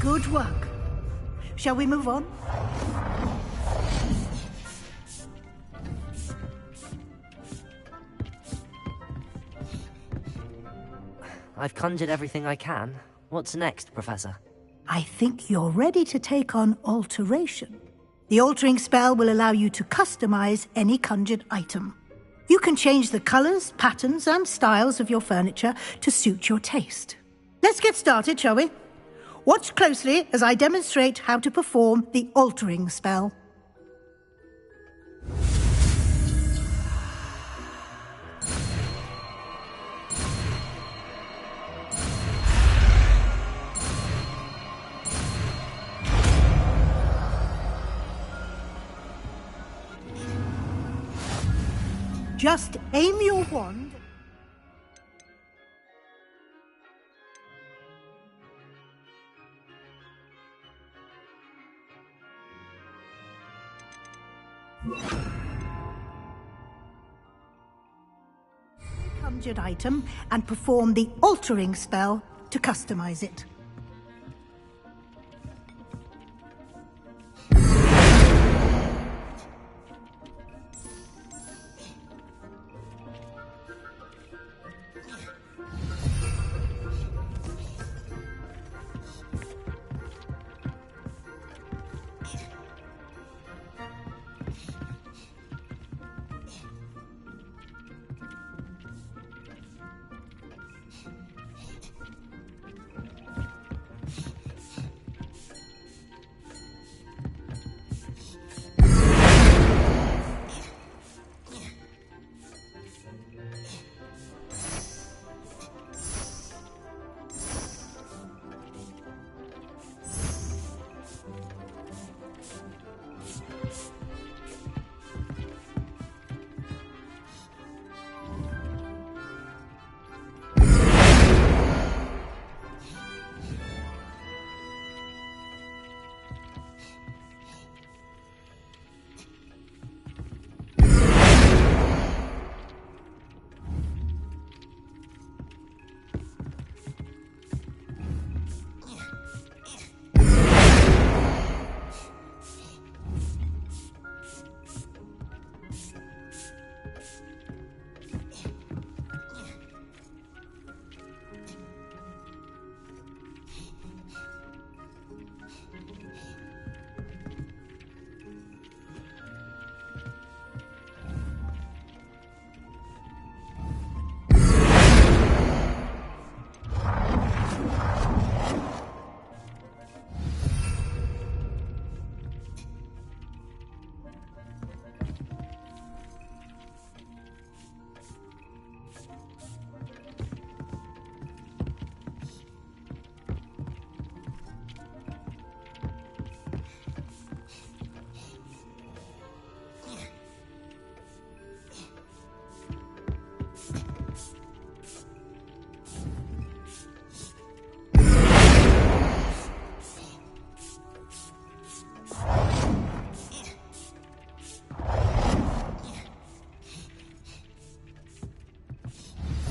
Good work. Shall we move on? I've conjured everything I can. What's next, Professor? I think you're ready to take on alteration. The altering spell will allow you to customize any conjured item. You can change the colors, patterns, and styles of your furniture to suit your taste. Let's get started, shall we? Watch closely as I demonstrate how to perform the altering spell. Just aim your wand. Conjured item and perform the altering spell to customize it.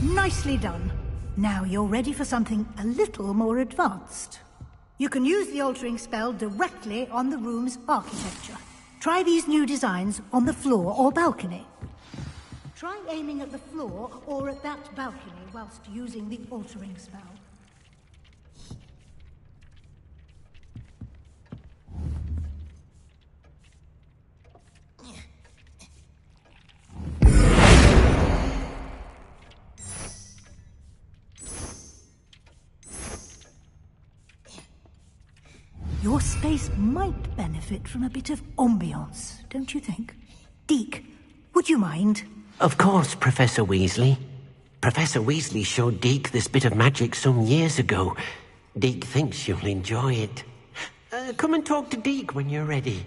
Nicely done. Now you're ready for something a little more advanced. You can use the altering spell directly on the room's architecture. Try these new designs on the floor or balcony. Try aiming at the floor or at that balcony whilst using the altering spell. Your space might benefit from a bit of ambiance, don't you think? Deke, would you mind? Of course, Professor Weasley. Professor Weasley showed Deke this bit of magic some years ago. Deke thinks you'll enjoy it. Come and talk to Deke when you're ready.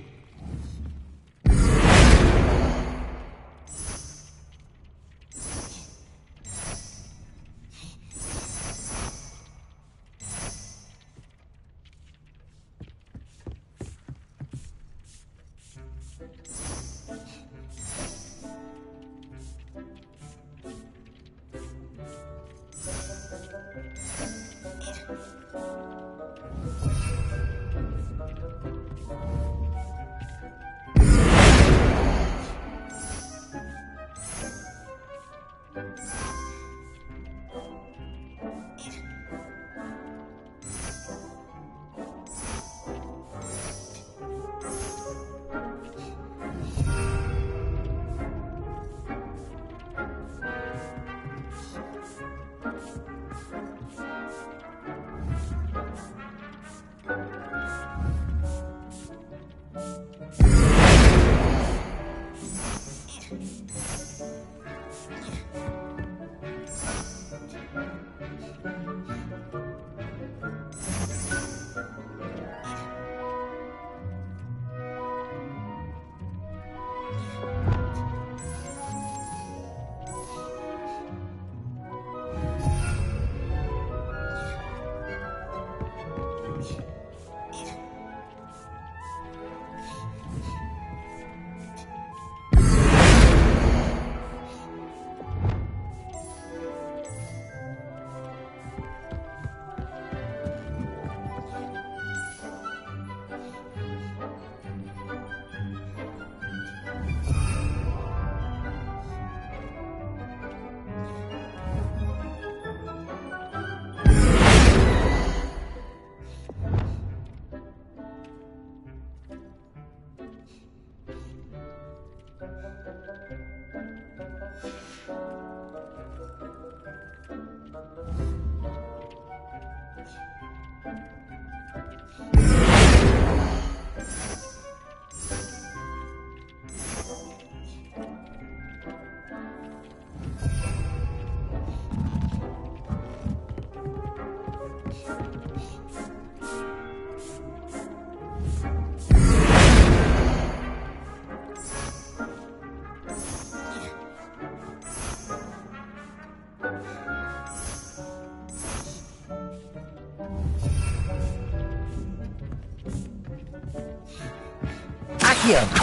Yeah.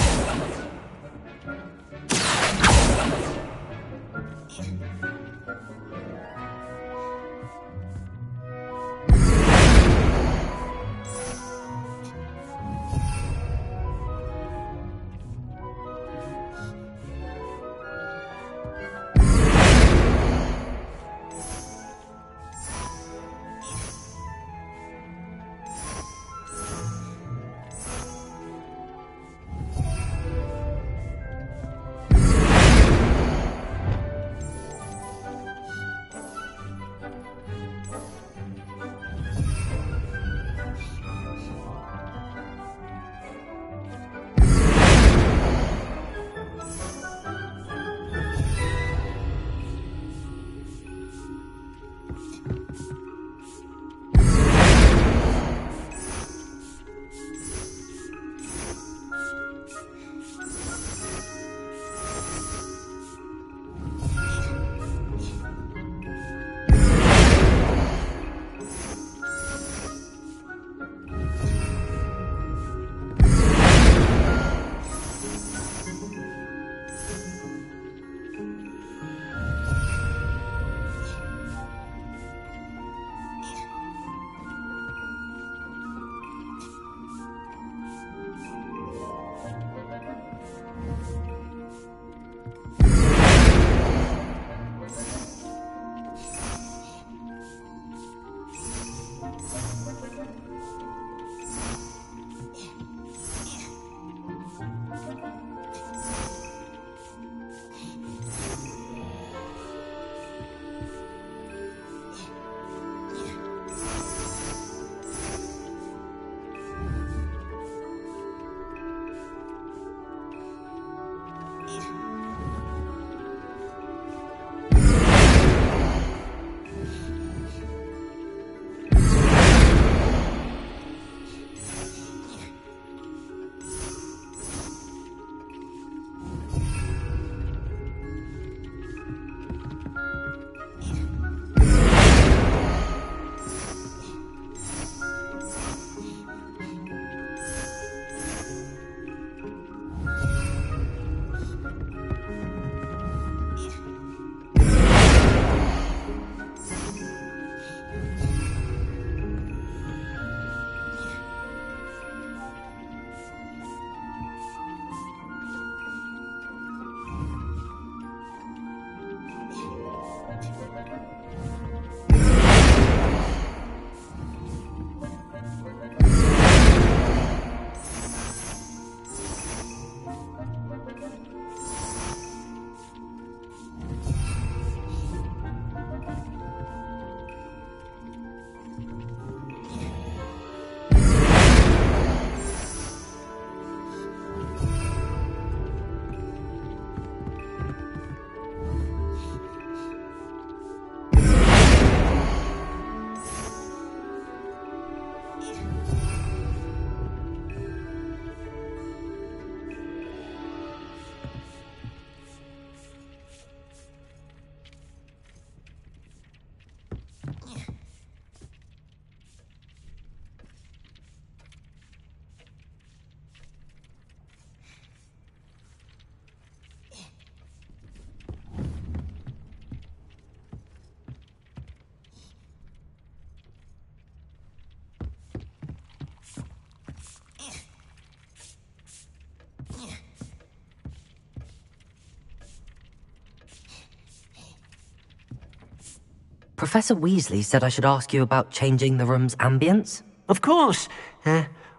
Professor Weasley said I should ask you about changing the room's ambience. Of course.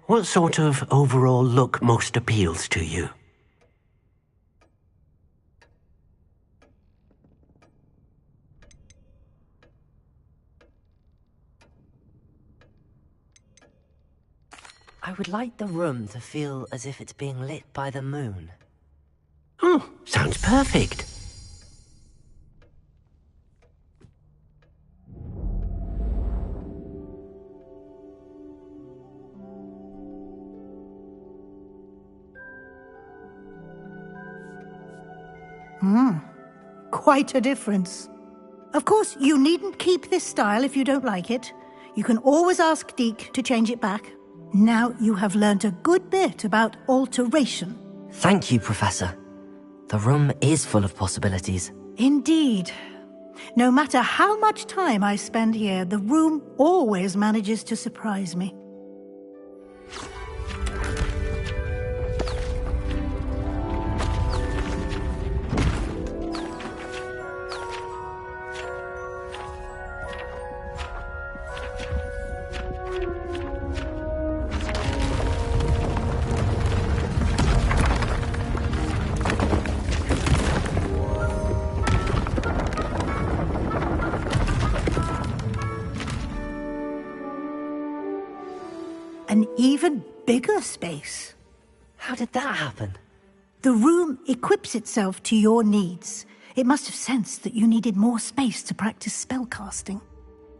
What sort of overall look most appeals to you? I would like the room to feel as if it's being lit by the moon. Oh, sounds perfect. Quite a difference. Of course, you needn't keep this style if you don't like it. You can always ask Deke to change it back. Now you have learned a good bit about alteration. Thank you, Professor. The room is full of possibilities. Indeed. No matter how much time I spend here, the room always manages to surprise me. An even bigger space. How did that happen? The room equips itself to your needs. It must have sensed that you needed more space to practice spellcasting.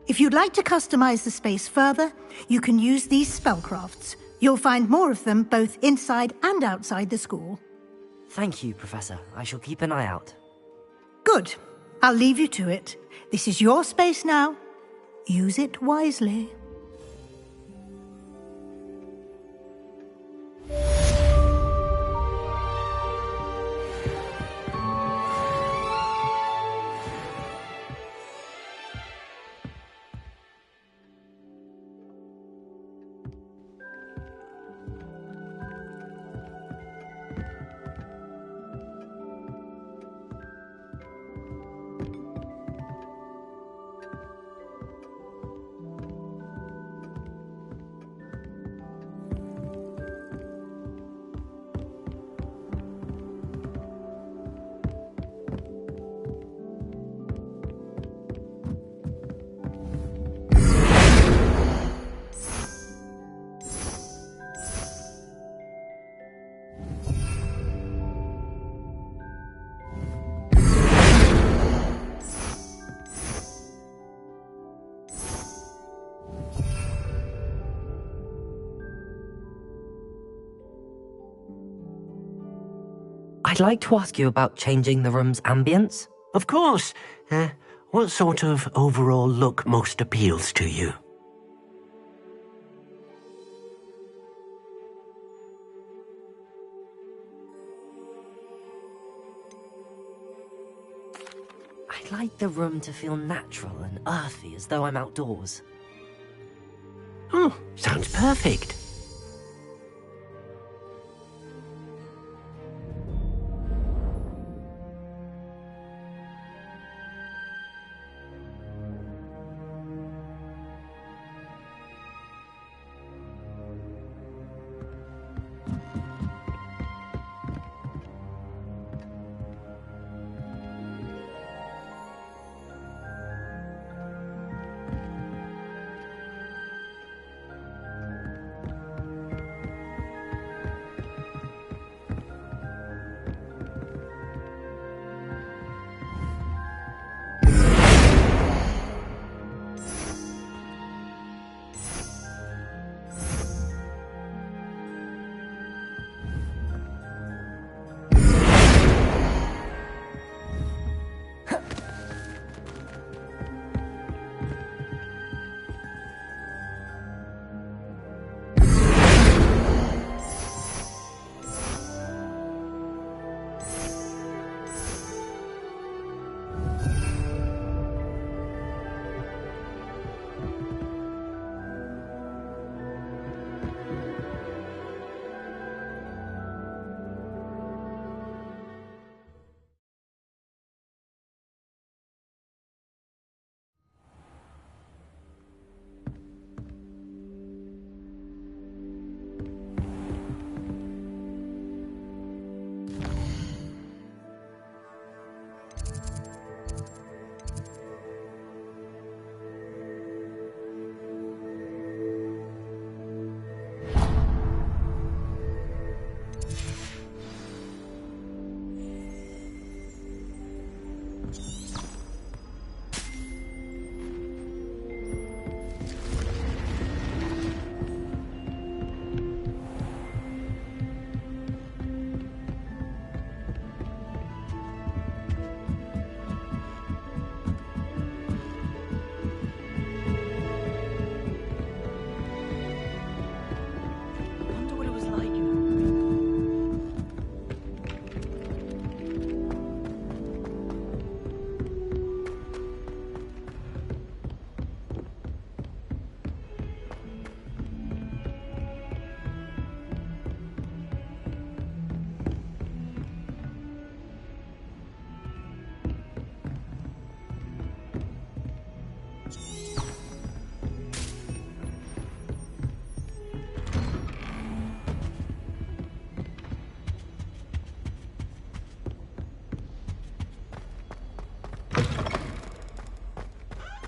If you'd like to customize the space further, you can use these spellcrafts. You'll find more of them both inside and outside the school. Thank you, Professor. I shall keep an eye out. Good. I'll leave you to it. This is your space now. Use it wisely. I'd like to ask you about changing the room's ambience. Of course. What sort of overall look most appeals to you? I'd like the room to feel natural and earthy, as though I'm outdoors. Oh, sounds perfect.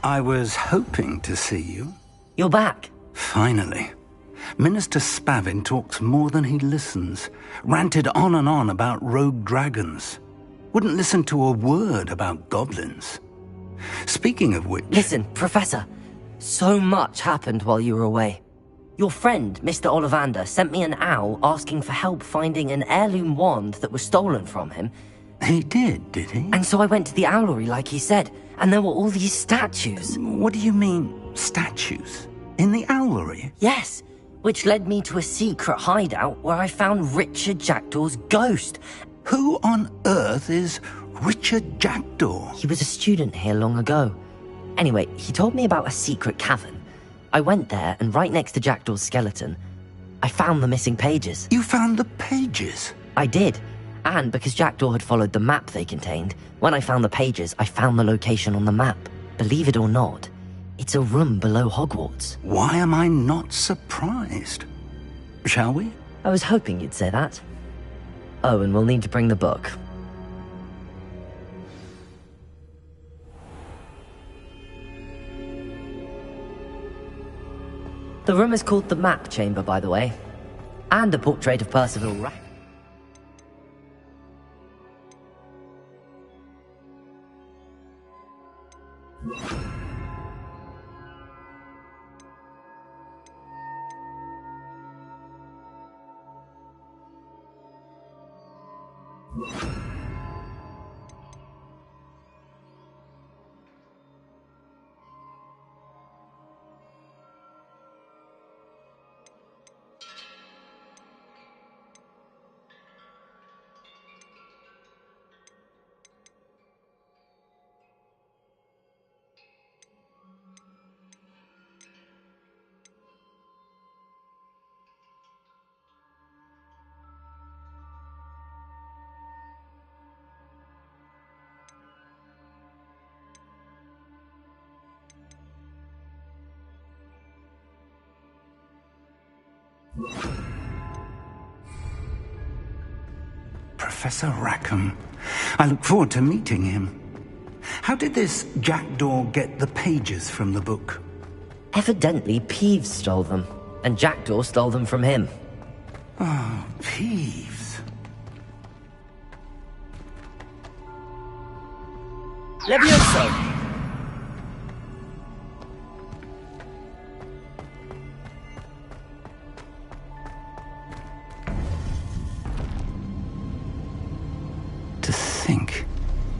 I was hoping to see you. You're back. Finally. Minister Spavin talks more than he listens. Ranted on and on about rogue dragons. Wouldn't listen to a word about goblins. Speaking of which... Listen, Professor. So much happened while you were away. Your friend, Mr. Ollivander, sent me an owl asking for help finding an heirloom wand that was stolen from him. He did he? And so I went to the owlery like he said, and there were all these statues. What do you mean, statues? In the owlery? Yes, which led me to a secret hideout where I found Richard Jackdaw's ghost. Who on earth is Richard Jackdaw? He was a student here long ago. Anyway, he told me about a secret cavern. I went there, and right next to Jackdaw's skeleton, I found the missing pages. You found the pages? I did. And because Jackdaw had followed the map they contained, when I found the pages, I found the location on the map. Believe it or not, it's a room below Hogwarts. Why am I not surprised? Shall we? I was hoping you'd say that. Oh, and we'll need to bring the book. The room is called the Map Chamber, by the way. And a portrait of Percival Rackham. Professor Rackham. I look forward to meeting him. How did this Jackdaw get the pages from the book? Evidently, Peeves stole them, and Jackdaw stole them from him. Oh, Peeves. Levioso! To think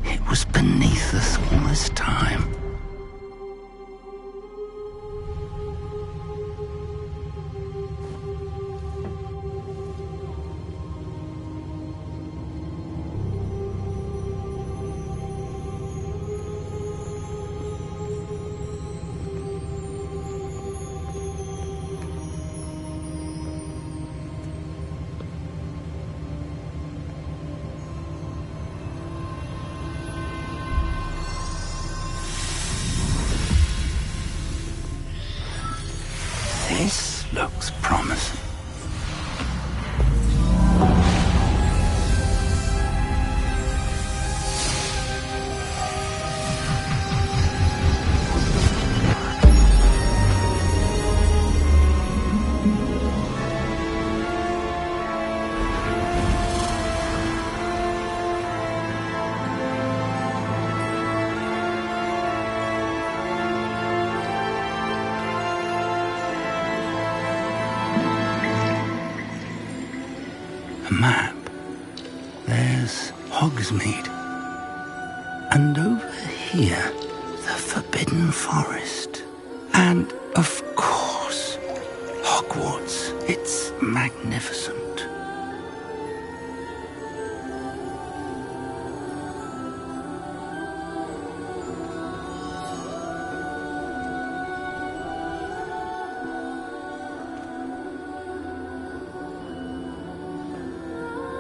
it was beneath us all this time. This looks promising. Map. There's Hogsmeade. And over here, the Forbidden Forest. And, of course, Hogwarts. It's magnificent.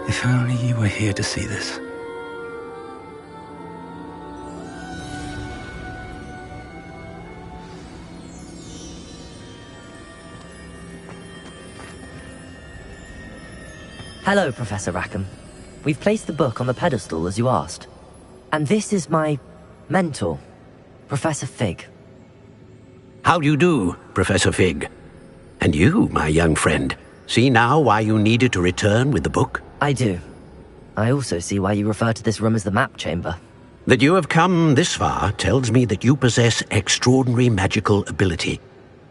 If only you were here to see this. Hello, Professor Rackham. We've placed the book on the pedestal as you asked. And this is my mentor, Professor Fig. How do you do, Professor Fig? And you, my young friend, see now why you needed to return with the book? I do. I also see why you refer to this room as the map chamber. That you have come this far tells me that you possess extraordinary magical ability,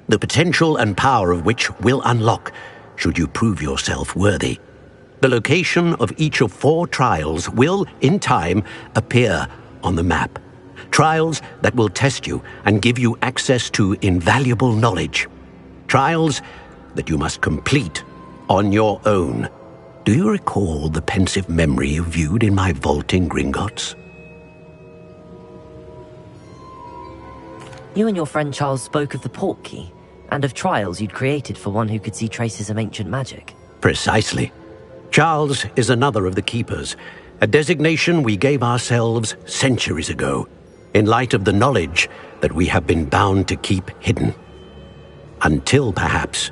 the potential and power of which will unlock should you prove yourself worthy. The location of each of 4 trials will, in time, appear on the map. Trials that will test you and give you access to invaluable knowledge. Trials that you must complete on your own. Do you recall the pensive memory you viewed in my vault in Gringotts? You and your friend Charles spoke of the port key, and of trials you'd created for one who could see traces of ancient magic. Precisely. Charles is another of the Keepers, a designation we gave ourselves centuries ago, in light of the knowledge that we have been bound to keep hidden. Until, perhaps,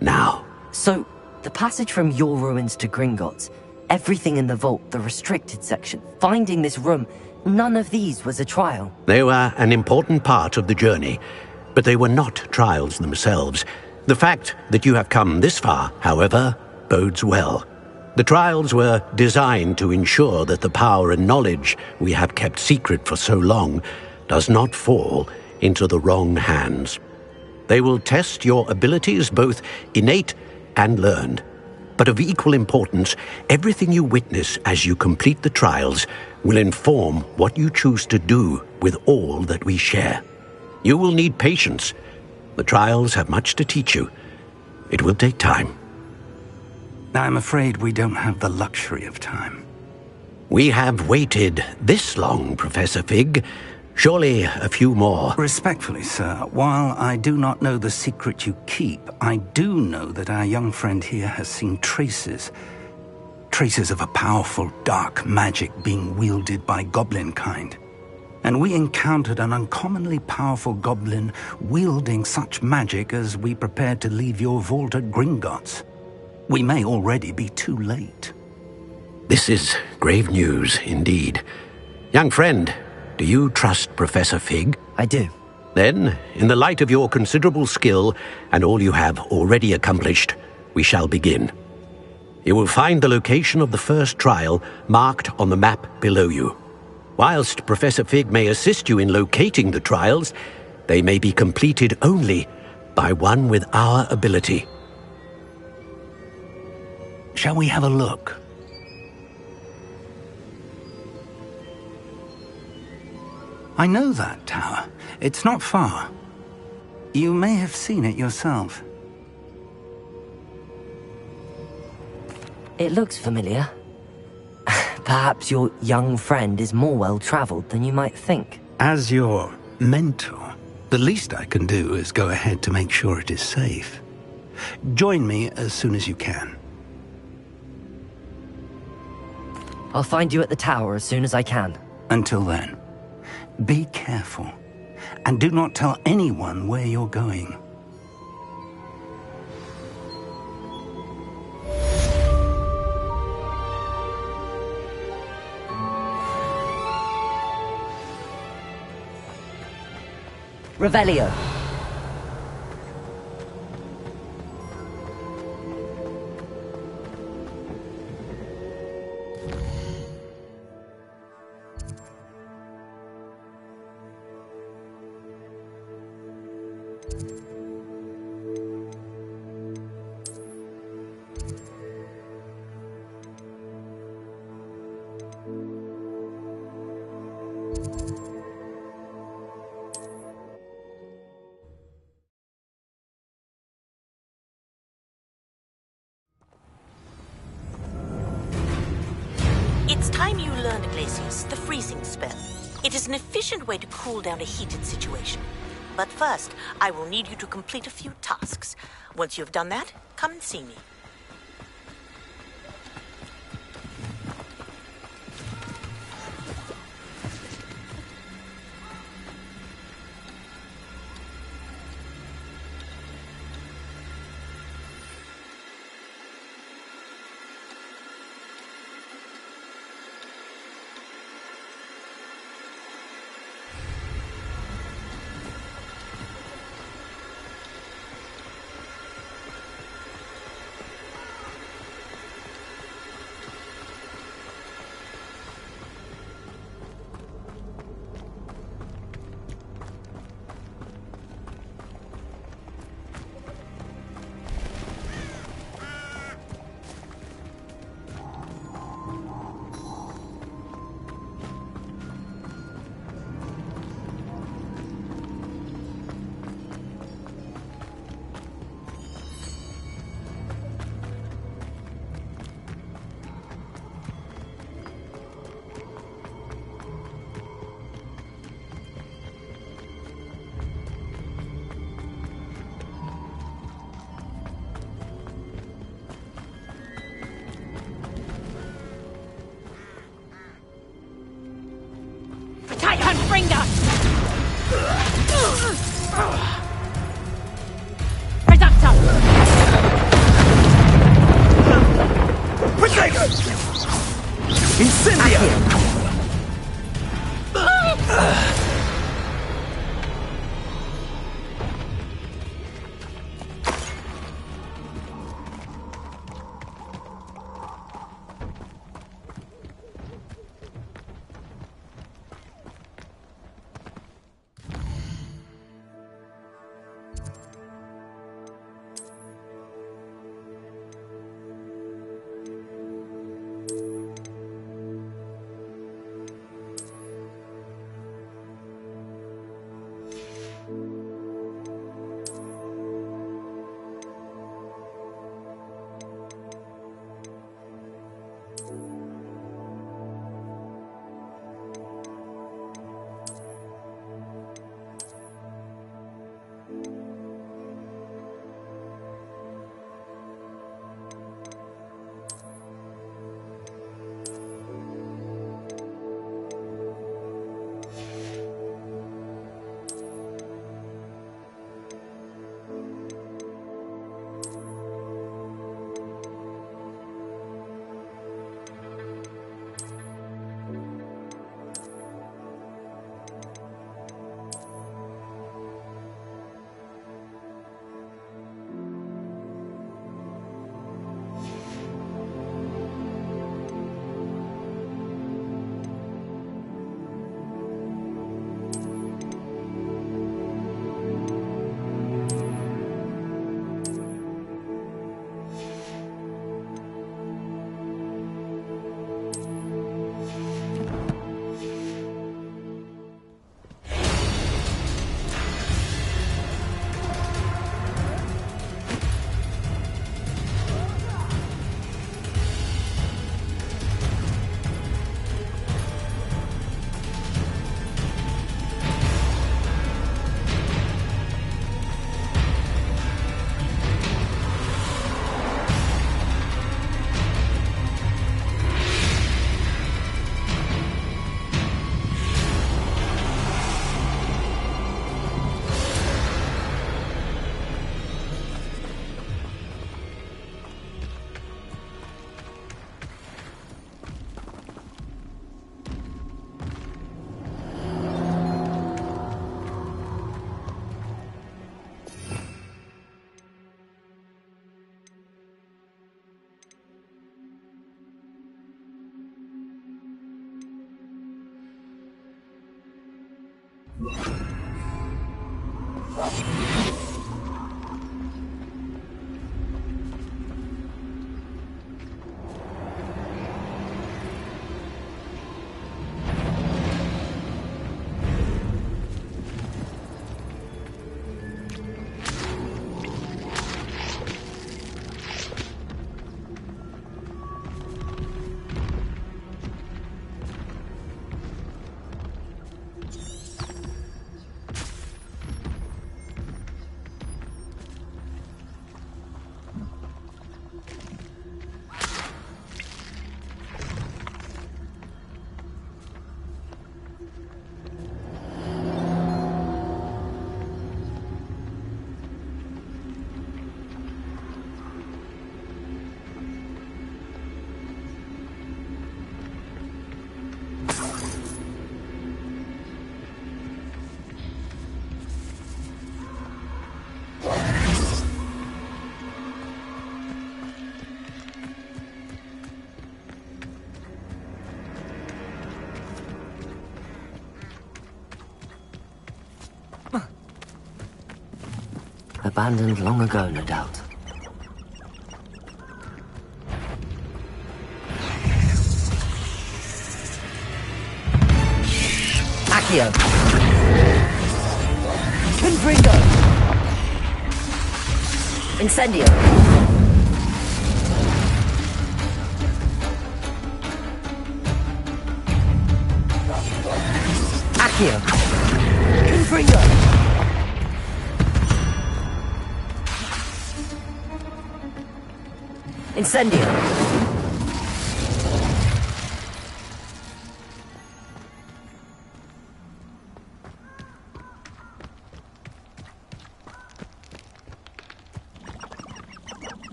now. So, the passage from your ruins to Gringotts, everything in the vault, the restricted section, finding this room, none of these was a trial. They were an important part of the journey, but they were not trials themselves. The fact that you have come this far, however, bodes well. The trials were designed to ensure that the power and knowledge we have kept secret for so long does not fall into the wrong hands. They will test your abilities, both innate and learned. But of equal importance, everything you witness as you complete the trials will inform what you choose to do with all that we share. You will need patience. The trials have much to teach you. It will take time. I'm afraid we don't have the luxury of time. We have waited this long, Professor Fig. Surely a few more. Respectfully, sir, while I do not know the secret you keep, I do know that our young friend here has seen traces of a powerful dark magic being wielded by goblin kind. And we encountered an uncommonly powerful goblin wielding such magic as we prepared to leave your vault at Gringotts. We may already be too late. This is grave news indeed. Young friend, do you trust Professor Fig? I do. Then, in the light of your considerable skill and all you have already accomplished, we shall begin. You will find the location of the first trial marked on the map below you. Whilst Professor Fig may assist you in locating the trials, they may be completed only by one with our ability. Shall we have a look? I know that tower. It's not far. You may have seen it yourself. It looks familiar. Perhaps your young friend is more well-traveled than you might think. As your mentor, the least I can do is go ahead to make sure it is safe. Join me as soon as you can. I'll find you at the tower as soon as I can. Until then, be careful, and do not tell anyone where you're going. Revelio. It's time you learned, Glacius, the freezing spell. It is an efficient way to cool down a heated situation. But first, I will need you to complete a few tasks. Once you have done that, come and see me. Confringo! Reducto! Protego! Incendio! Abandoned long ago, no doubt. Accio! Confringo! Incendio! Accio! Confringo! Incendio!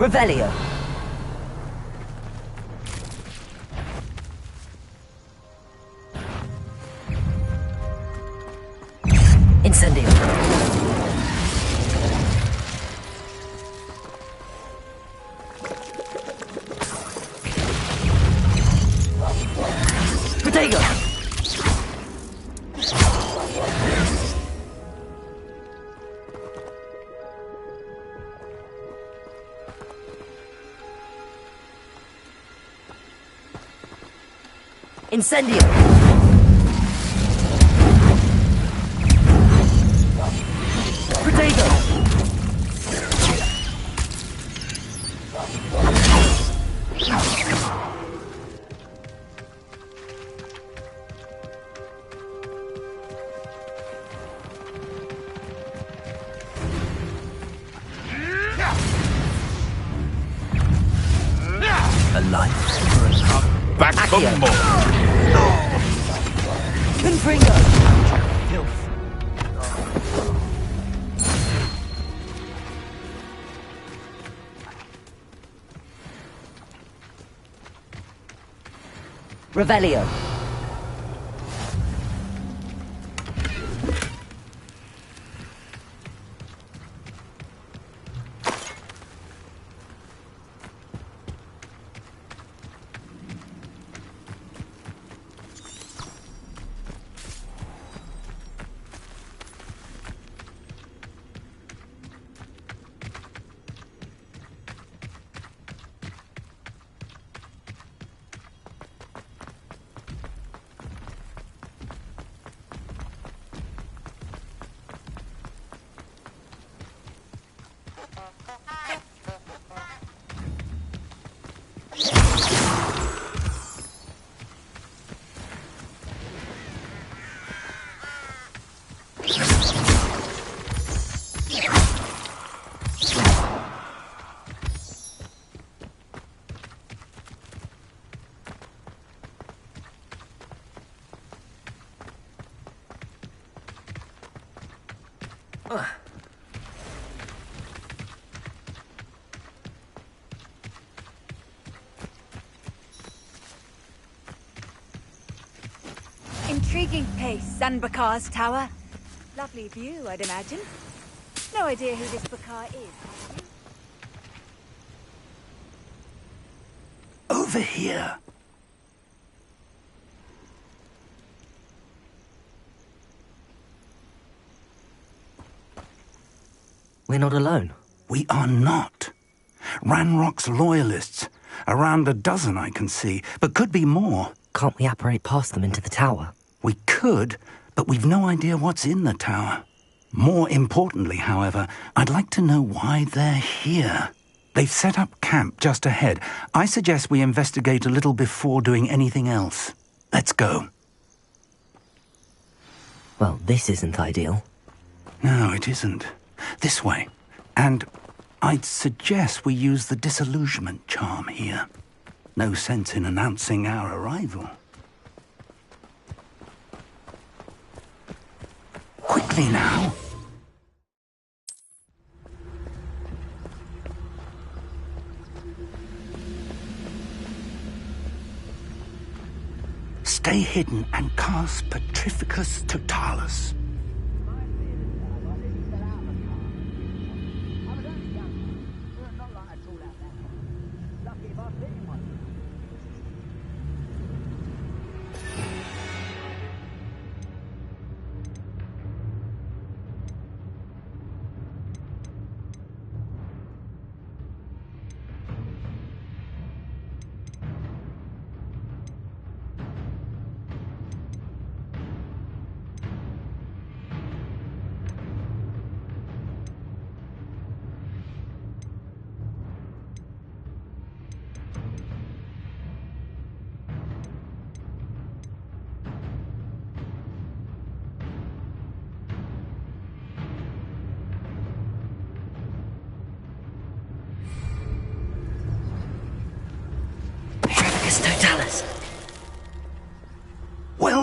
Revelio. Incendio. Protego. Incendio! Protego! Alive? Back for more! Confringo! Filth. Revelio. Intriguing place, Sanbakar's tower. Lovely view, I'd imagine. No idea who this Bakar is, have you? Over here. We're not alone. We are not. Ranrock's loyalists. Around a dozen I can see, but could be more. Can't we apparate past them into the tower? We could, but we've no idea what's in the tower. More importantly, however, I'd like to know why they're here. They've set up camp just ahead. I suggest we investigate a little before doing anything else. Let's go. Well, this isn't ideal. No, it isn't. This way. And I'd suggest we use the disillusionment charm here. No sense in announcing our arrival. Quickly now. Stay hidden and cast Petrificus Totalis.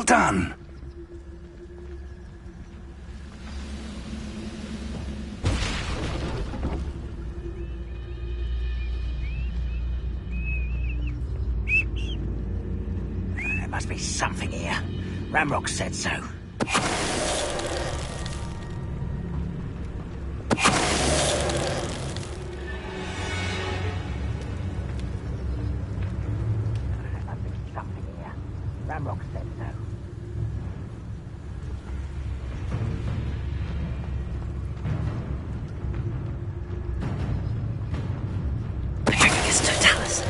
done. There must be something here. Ramrock said so. Ramrock said so. Petrificus totalis.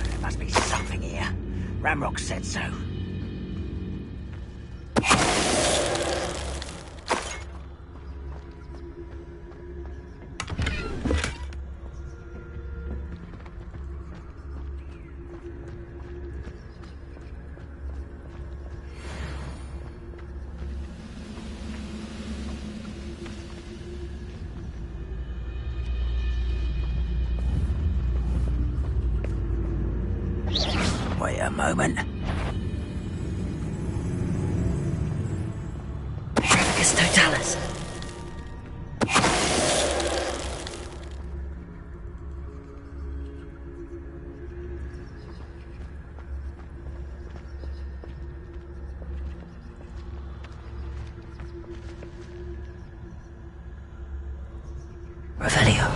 There must be something here. Ramrock said so. Wait a moment. Petrificus totalis. Revelio.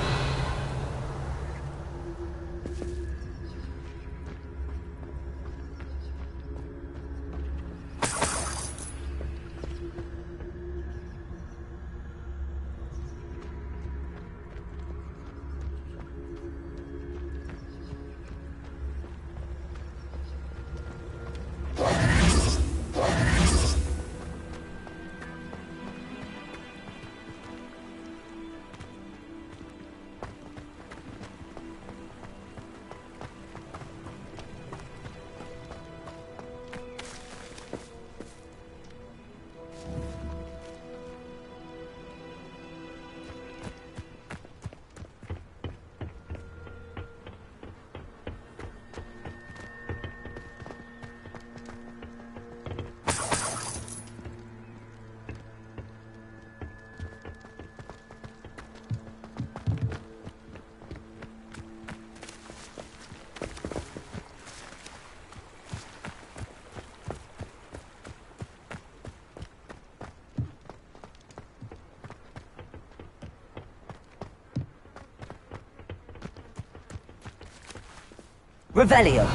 Revelio.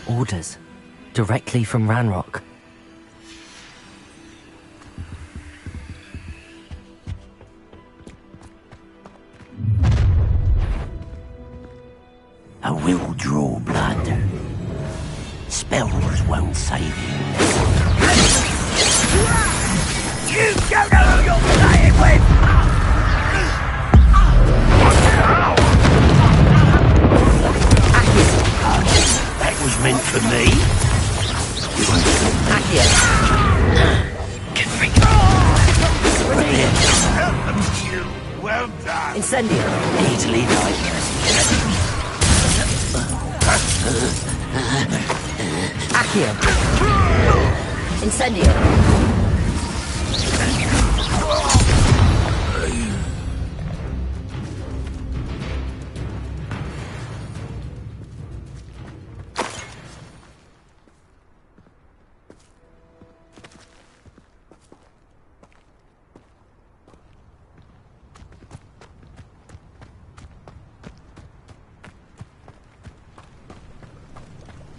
Orders. Directly from Ranrock. I will draw blood. Spells won't save you. You don't know who you're playing with! That was meant for me. Accio. Well done. Incendio. Easily done. Accio. Incendio.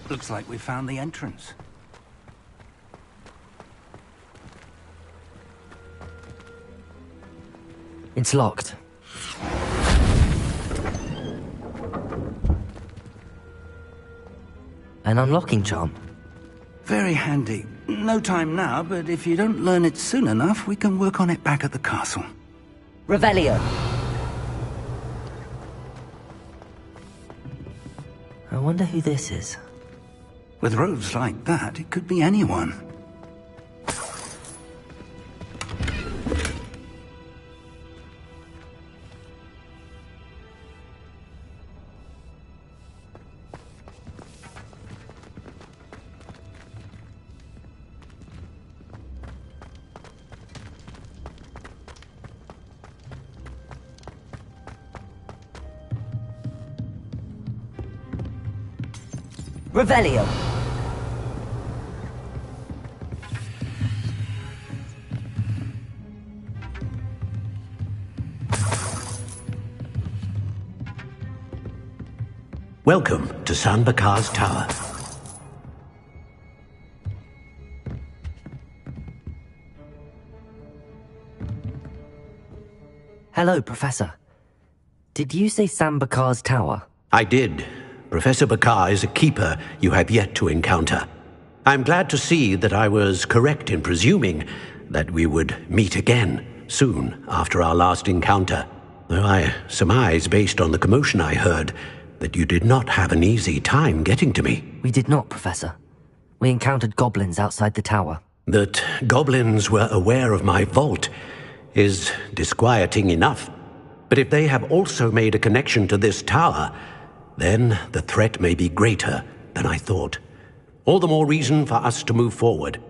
Looks like we found the entrance. It's locked. An unlocking charm. Very handy. No time now, but if you don't learn it soon enough, we can work on it back at the castle. Revelio. I wonder who this is. With robes like that, it could be anyone. Revelio. Welcome to San Bakar's Tower. Hello, Professor. Did you say Sam Bakar's tower? I did. Professor Bakar is a keeper you have yet to encounter. I'm glad to see that I was correct in presuming that we would meet again soon after our last encounter, though I surmise, based on the commotion I heard, that you did not have an easy time getting to me. We did not, Professor. We encountered goblins outside the tower. That goblins were aware of my vault is disquieting enough. But if they have also made a connection to this tower, then the threat may be greater than I thought. All the more reason for us to move forward.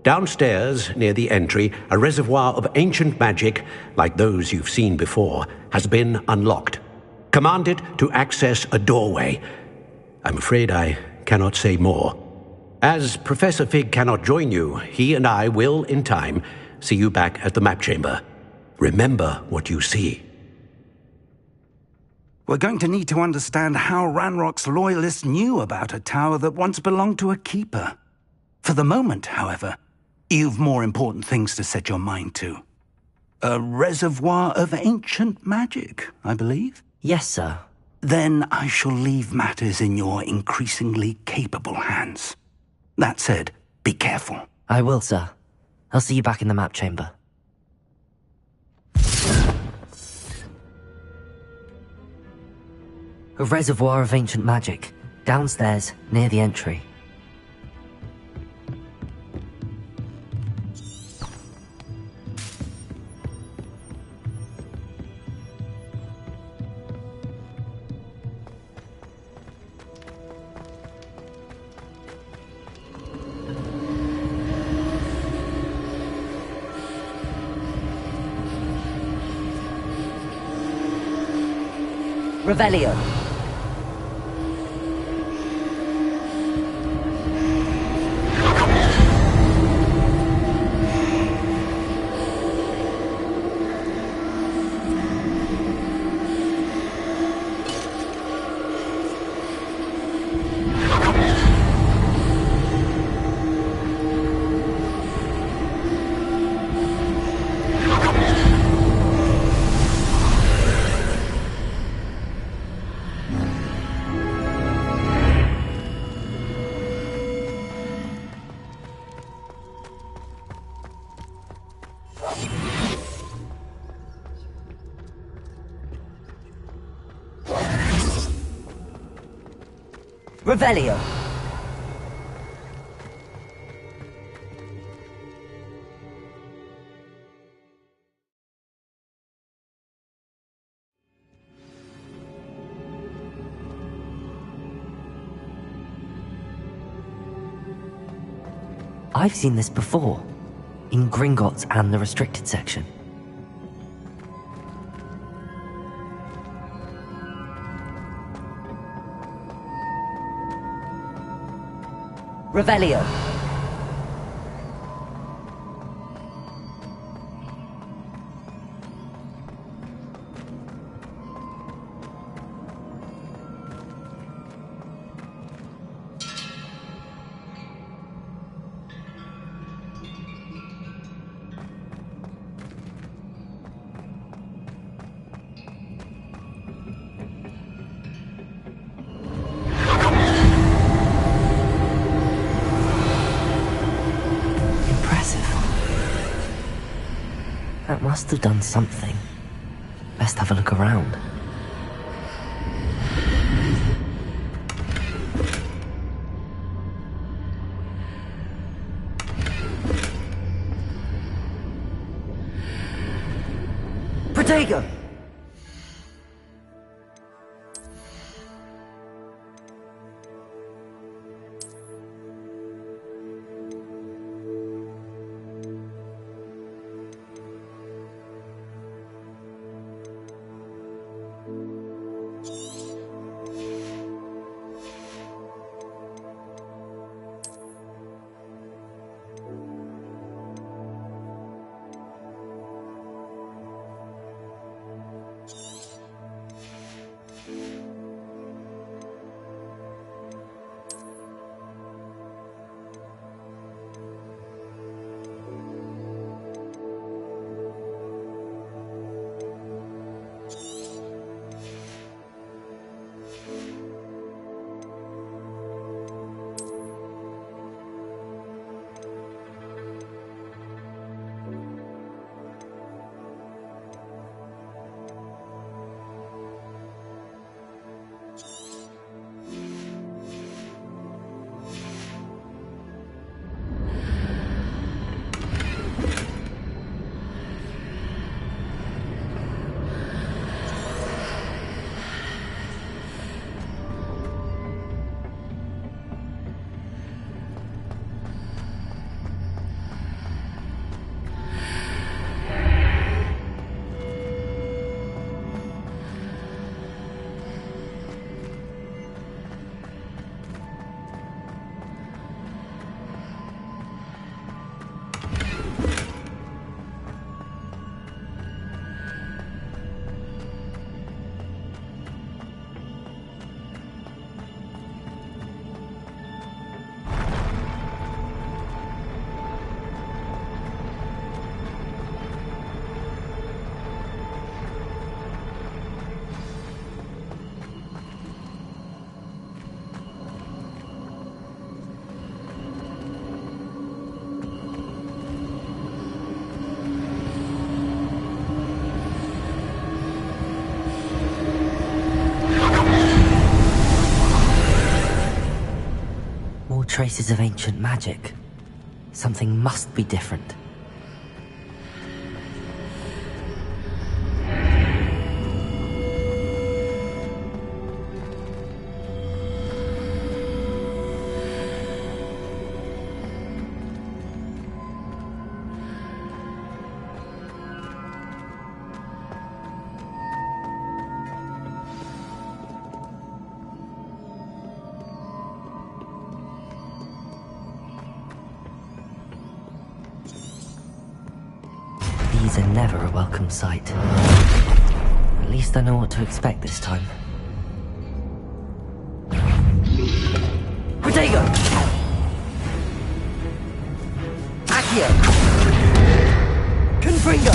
Downstairs, near the entry, a reservoir of ancient magic, like those you've seen before, has been unlocked. Command it to access a doorway. I'm afraid I cannot say more. As Professor Fig cannot join you, he and I will, in time, see you back at the map chamber. Remember what you see. We're going to need to understand how Ranrock's loyalists knew about a tower that once belonged to a keeper. For the moment, however, you've more important things to set your mind to. A reservoir of ancient magic, I believe? Yes, sir. Then I shall leave matters in your increasingly capable hands. That said, be careful. I will, sir. I'll see you back in the map chamber. A reservoir of ancient magic, downstairs, near the entry. Revelio. Revelio. I've seen this before, in Gringotts and the restricted section. Revelio. That must have done something. Best have a look around. Protego! Traces of ancient magic. Something must be different. These are never a welcome sight. At least I know what to expect this time. Protego! Accio! Confringo!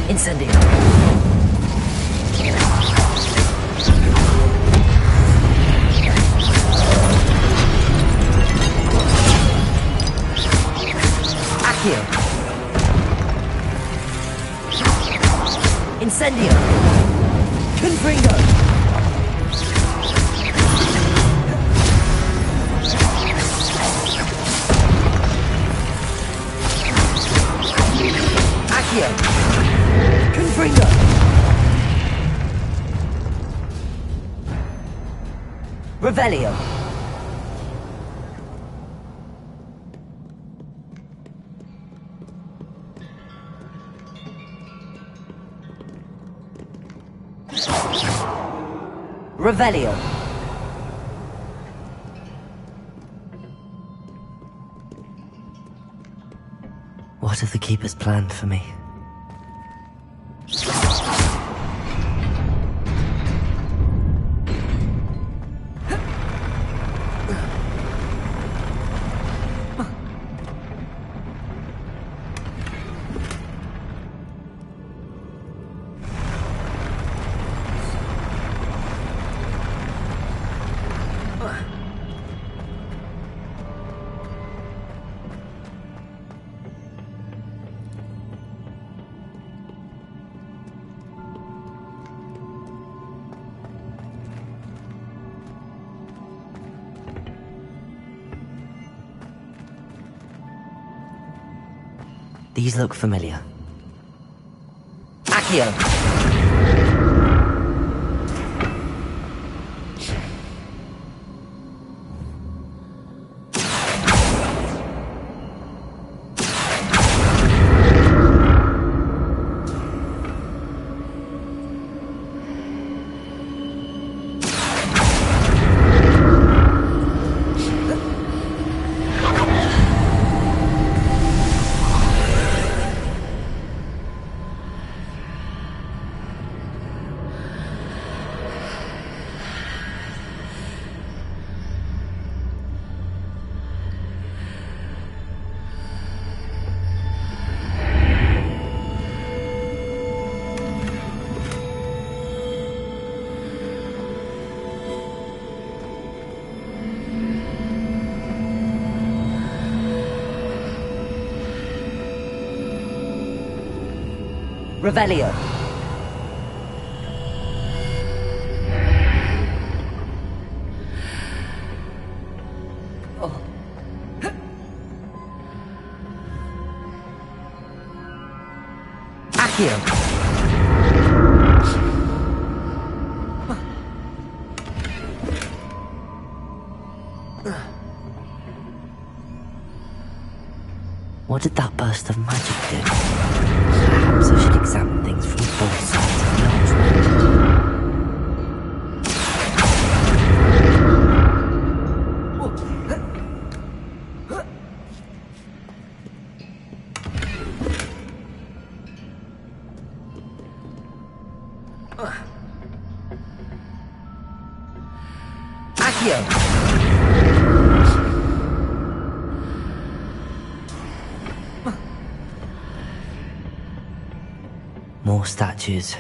Incendio! Incendio! Confringo! Accio! Confringo! Revelio! Revelio. What have the Keepers planned for me? These look familiar. Accio! Revelio. Oh. Accio. What did that burst of magic do? Perhaps I should examine things from both sides of the argument. Accio! More statues.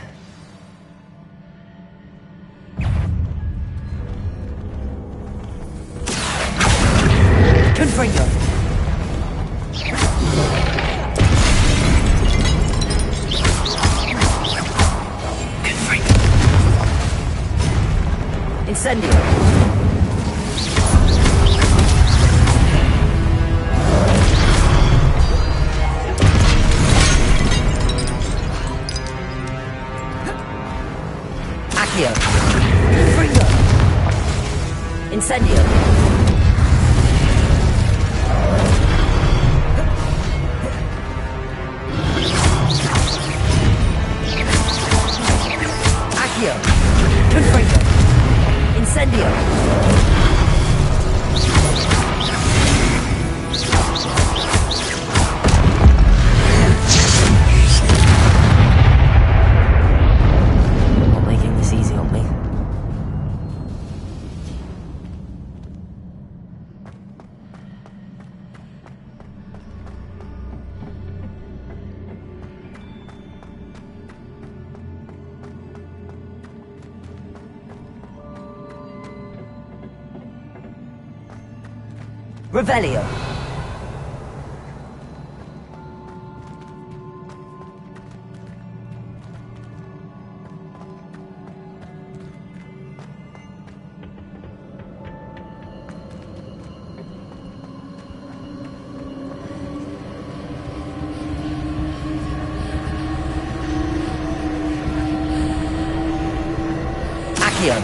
Confringo! Confringo! Incendio! Accio! Confringo! Incendio! Accio! Confringo! Incendio! Not making this easy on me. Revelio! Accio!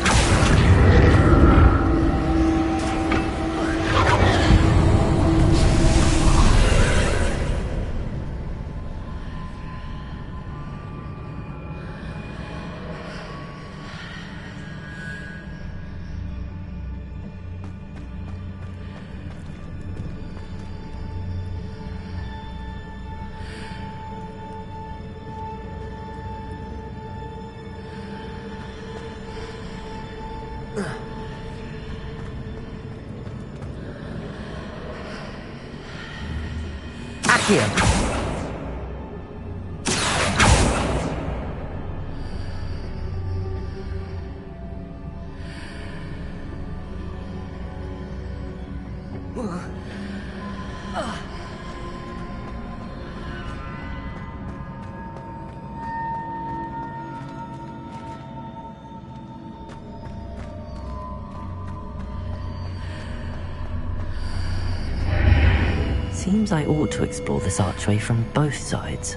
Accio! Seems I ought to explore this archway from both sides.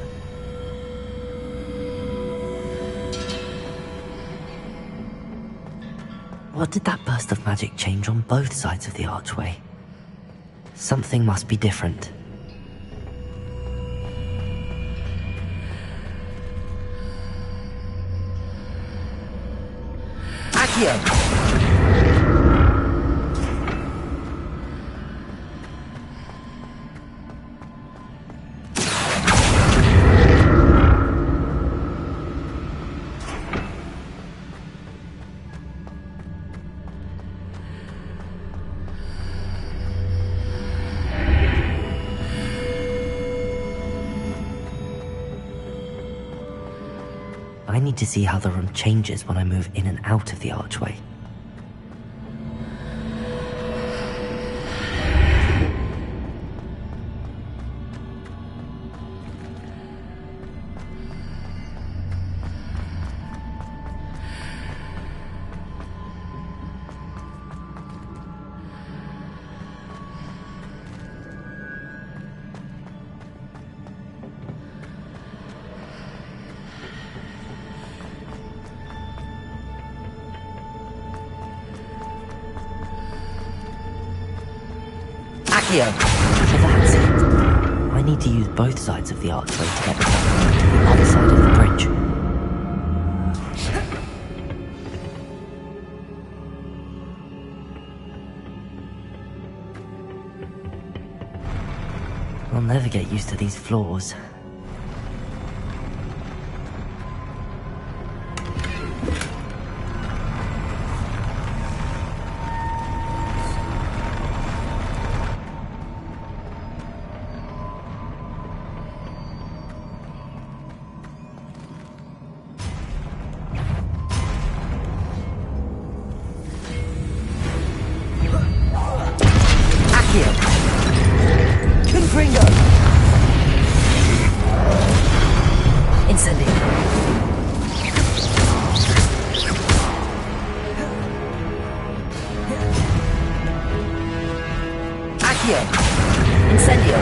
What did that burst of magic change on both sides of the archway? Something must be different. Accio! I need to see how the room changes when I move in and out of the archway. Accio! So that's it. I need to use both sides of the archway to get the platform to the other side of the bridge. I'll never get used to these floors. Incendio!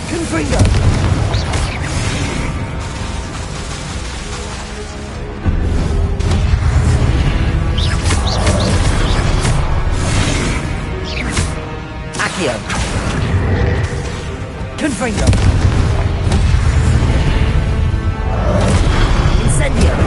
Confringo! Accio! Confringo! Incendio!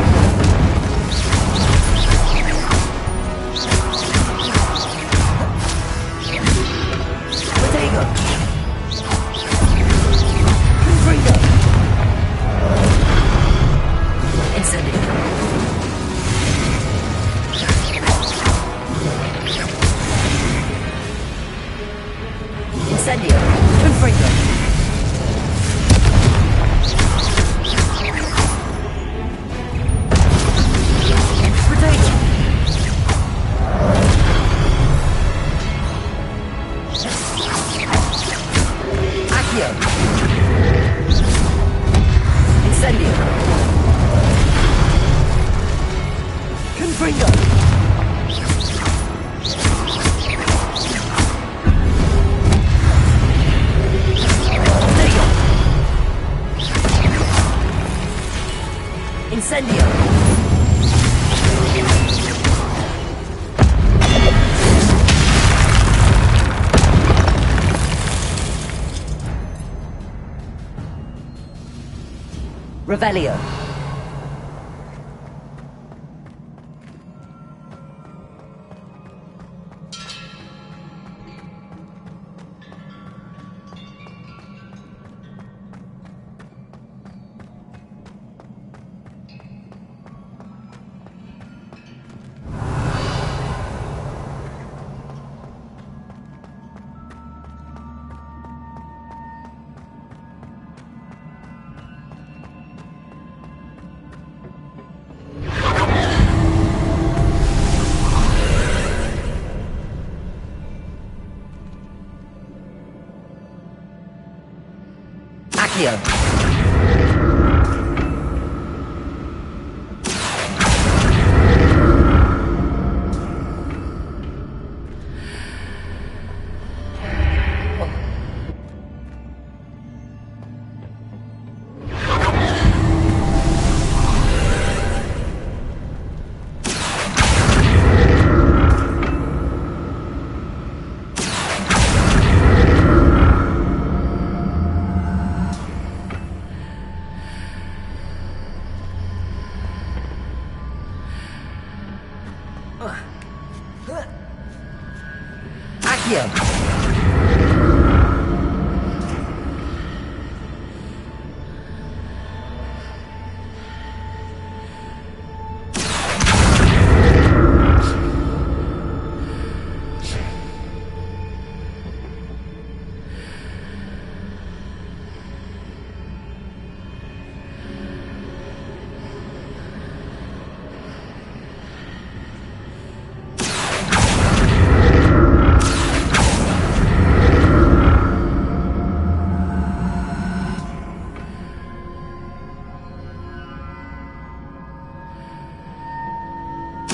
Revelio. Accio. Accio!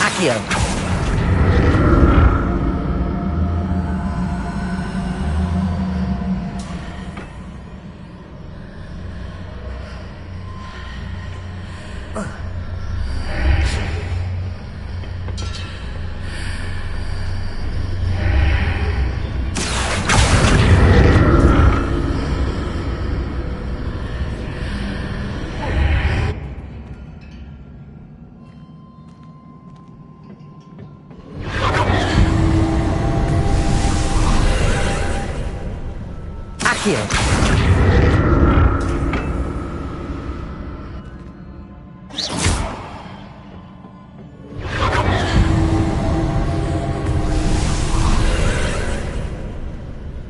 Accio!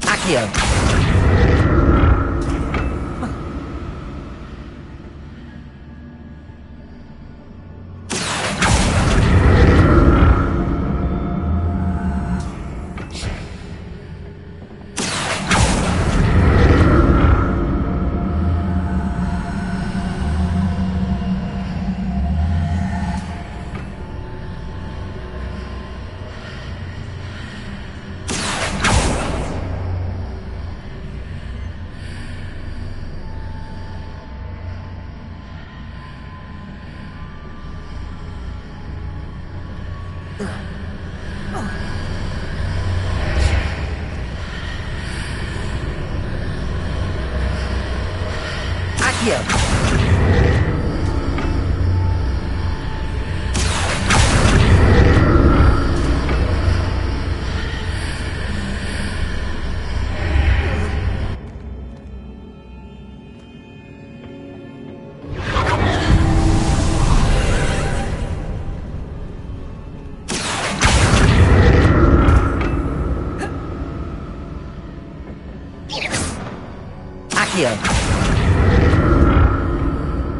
Accio! Accio! Accio! Accio!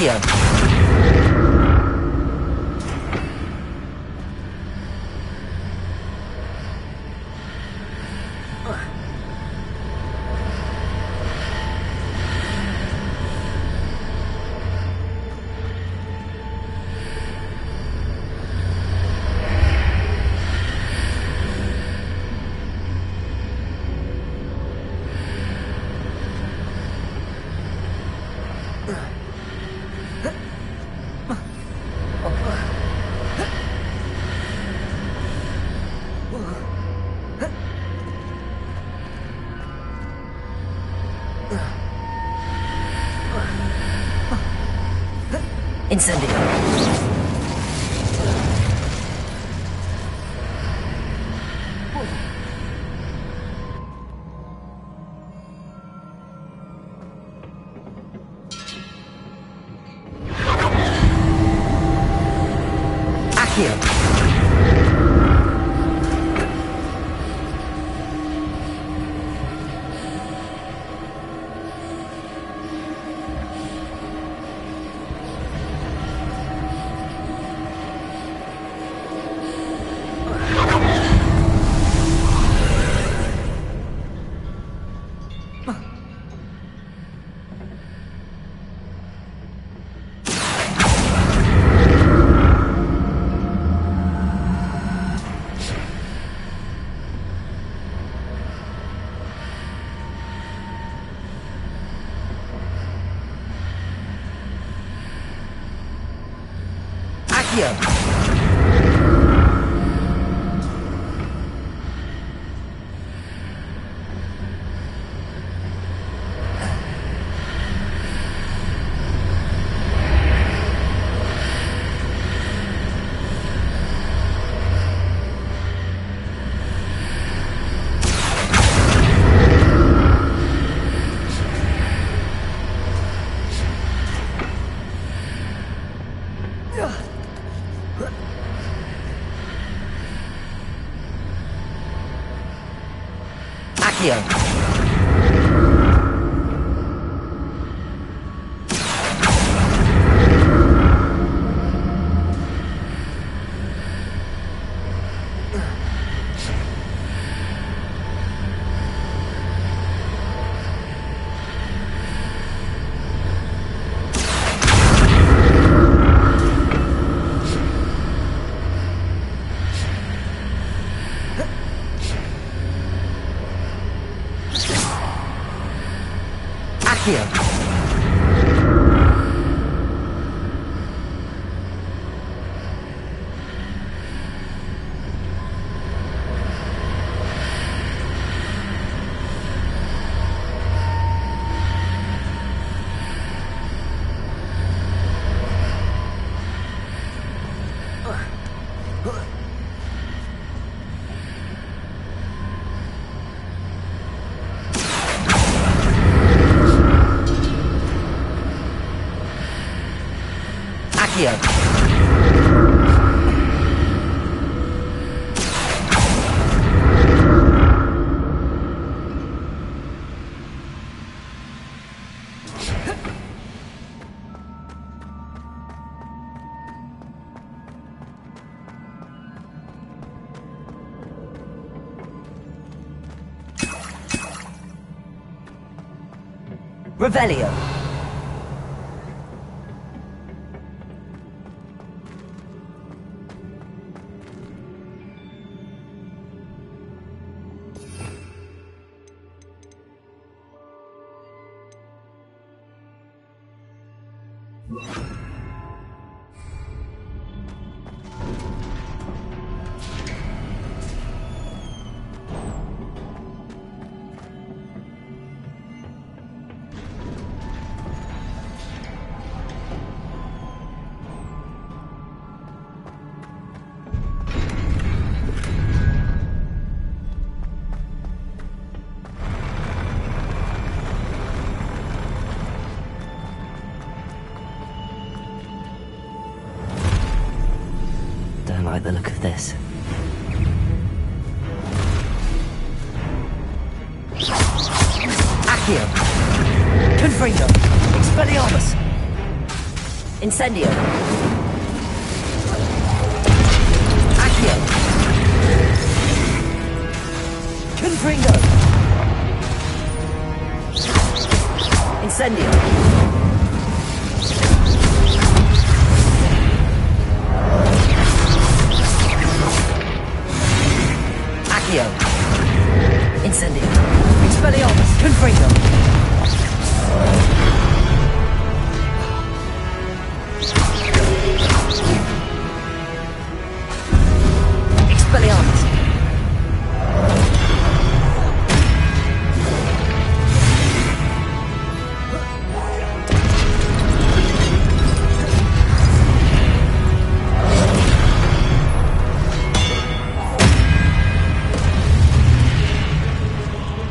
Accio. Incendio. Accio. Accio. Accio. Accio. Accio. Revelio. Don't like the look of this. Accio! Confringo! Expelliarmus! Incendio. Accio. Confringo. Incendio. Accio. Incendio. Expelliarmus. Confringo. Expelliarmus.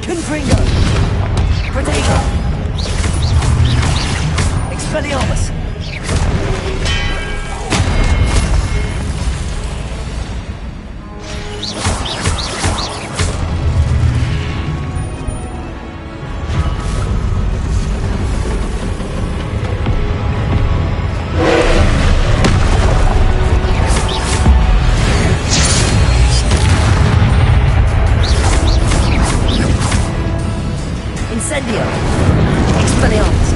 Confringo. Protego. Expelliarmus. Incendio. Expelliarmus.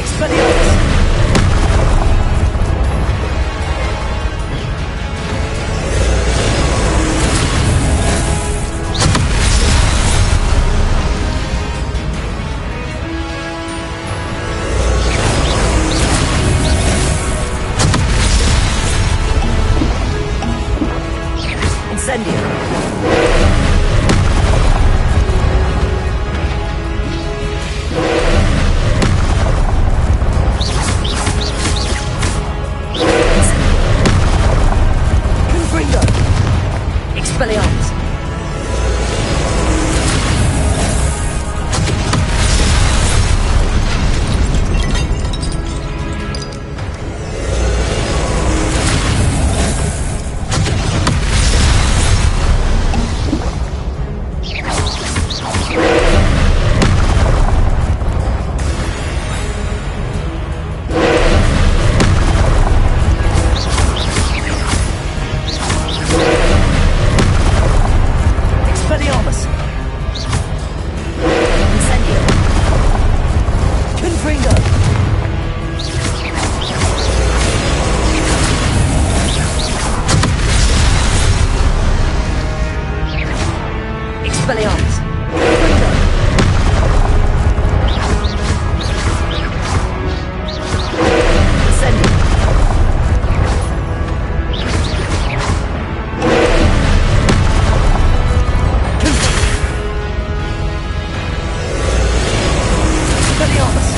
Expelliarmus. Incendio. Confringo. Expelliarmus. Expelliarmus. Incendio. Confringo. Expelliarmus. Confringo. Incendio. Expelliarmus.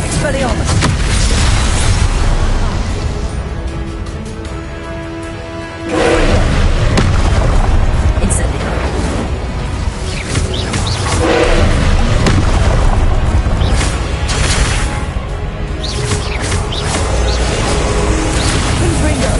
Expelliarmus. Incendio. Confringo.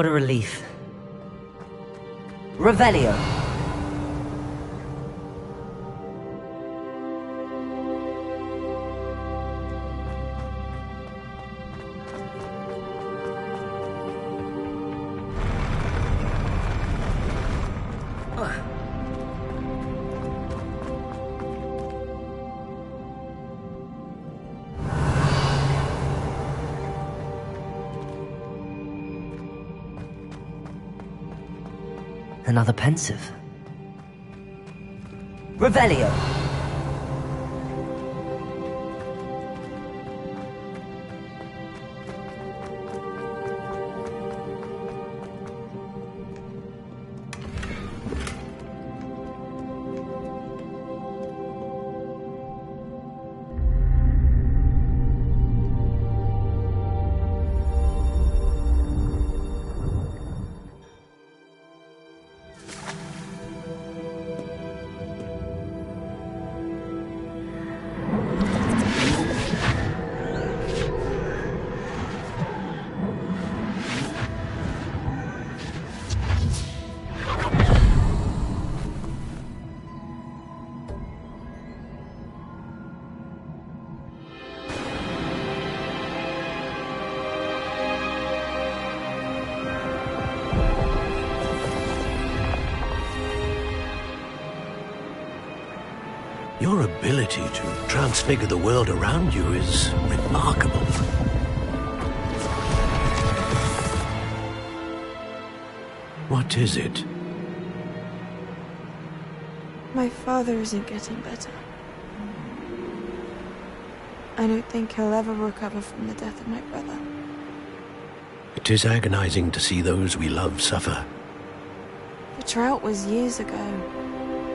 what a relief. Revelio. Another pensive. Revelio. Your ability to transfigure the world around you is remarkable. What is it? My father isn't getting better. I don't think he'll ever recover from the death of my brother. It is agonizing to see those we love suffer. The drought was years ago,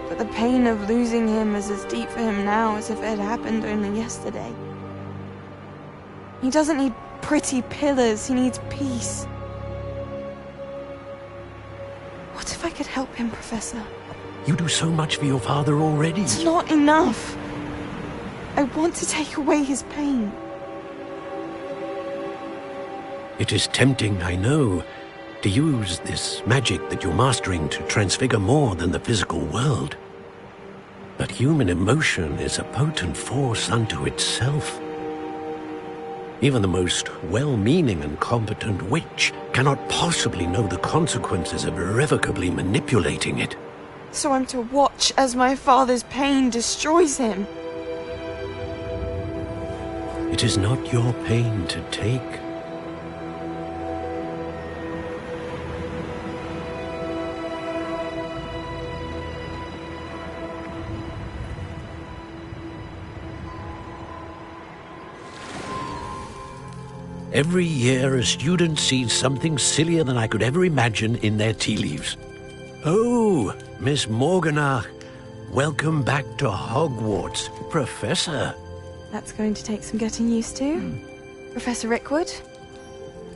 but the pain of losing him is as deep for him now as if it had happened only yesterday. He doesn't need pretty pillars, he needs peace. What if I could help him, Professor? You do so much for your father already. It's not enough. I want to take away his pain. It is tempting, I know, to use this magic that you're mastering to transfigure more than the physical world. But human emotion is a potent force unto itself. Even the most well-meaning and competent witch cannot possibly know the consequences of irrevocably manipulating it. So I'm to watch as my father's pain destroys him. It is not your pain to take. Every year, a student sees something sillier than I could ever imagine in their tea leaves. Oh, Miss Morganach, welcome back to Hogwarts, Professor. That's going to take some getting used to. Professor Rickwood?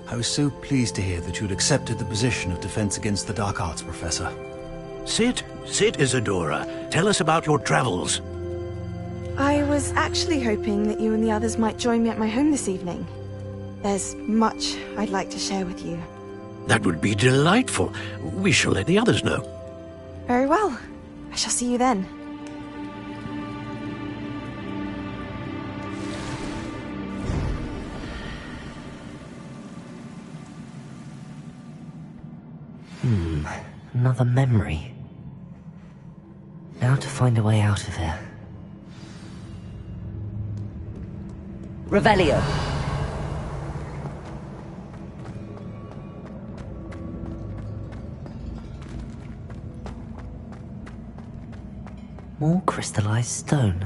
I was so pleased to hear that you'd accepted the position of Defense Against the Dark Arts, Professor. Sit, Isadora. Tell us about your travels. I was actually hoping that you and the others might join me at my home this evening. There's much I'd like to share with you. That would be delightful. We shall let the others know. Very well. I shall see you then. Another memory. Now to find a way out of here. Revelio. More crystallized stone.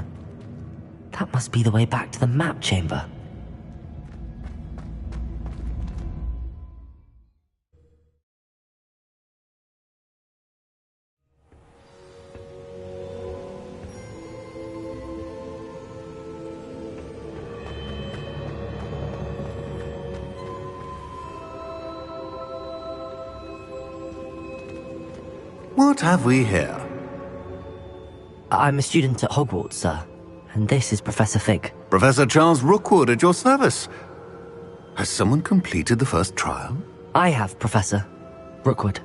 That must be the way back to the map chamber. What have we here? I'm a student at Hogwarts, sir. And this is Professor Fig. Professor Charles Rookwood at your service. Has someone completed the first trial? I have, Professor. Rookwood.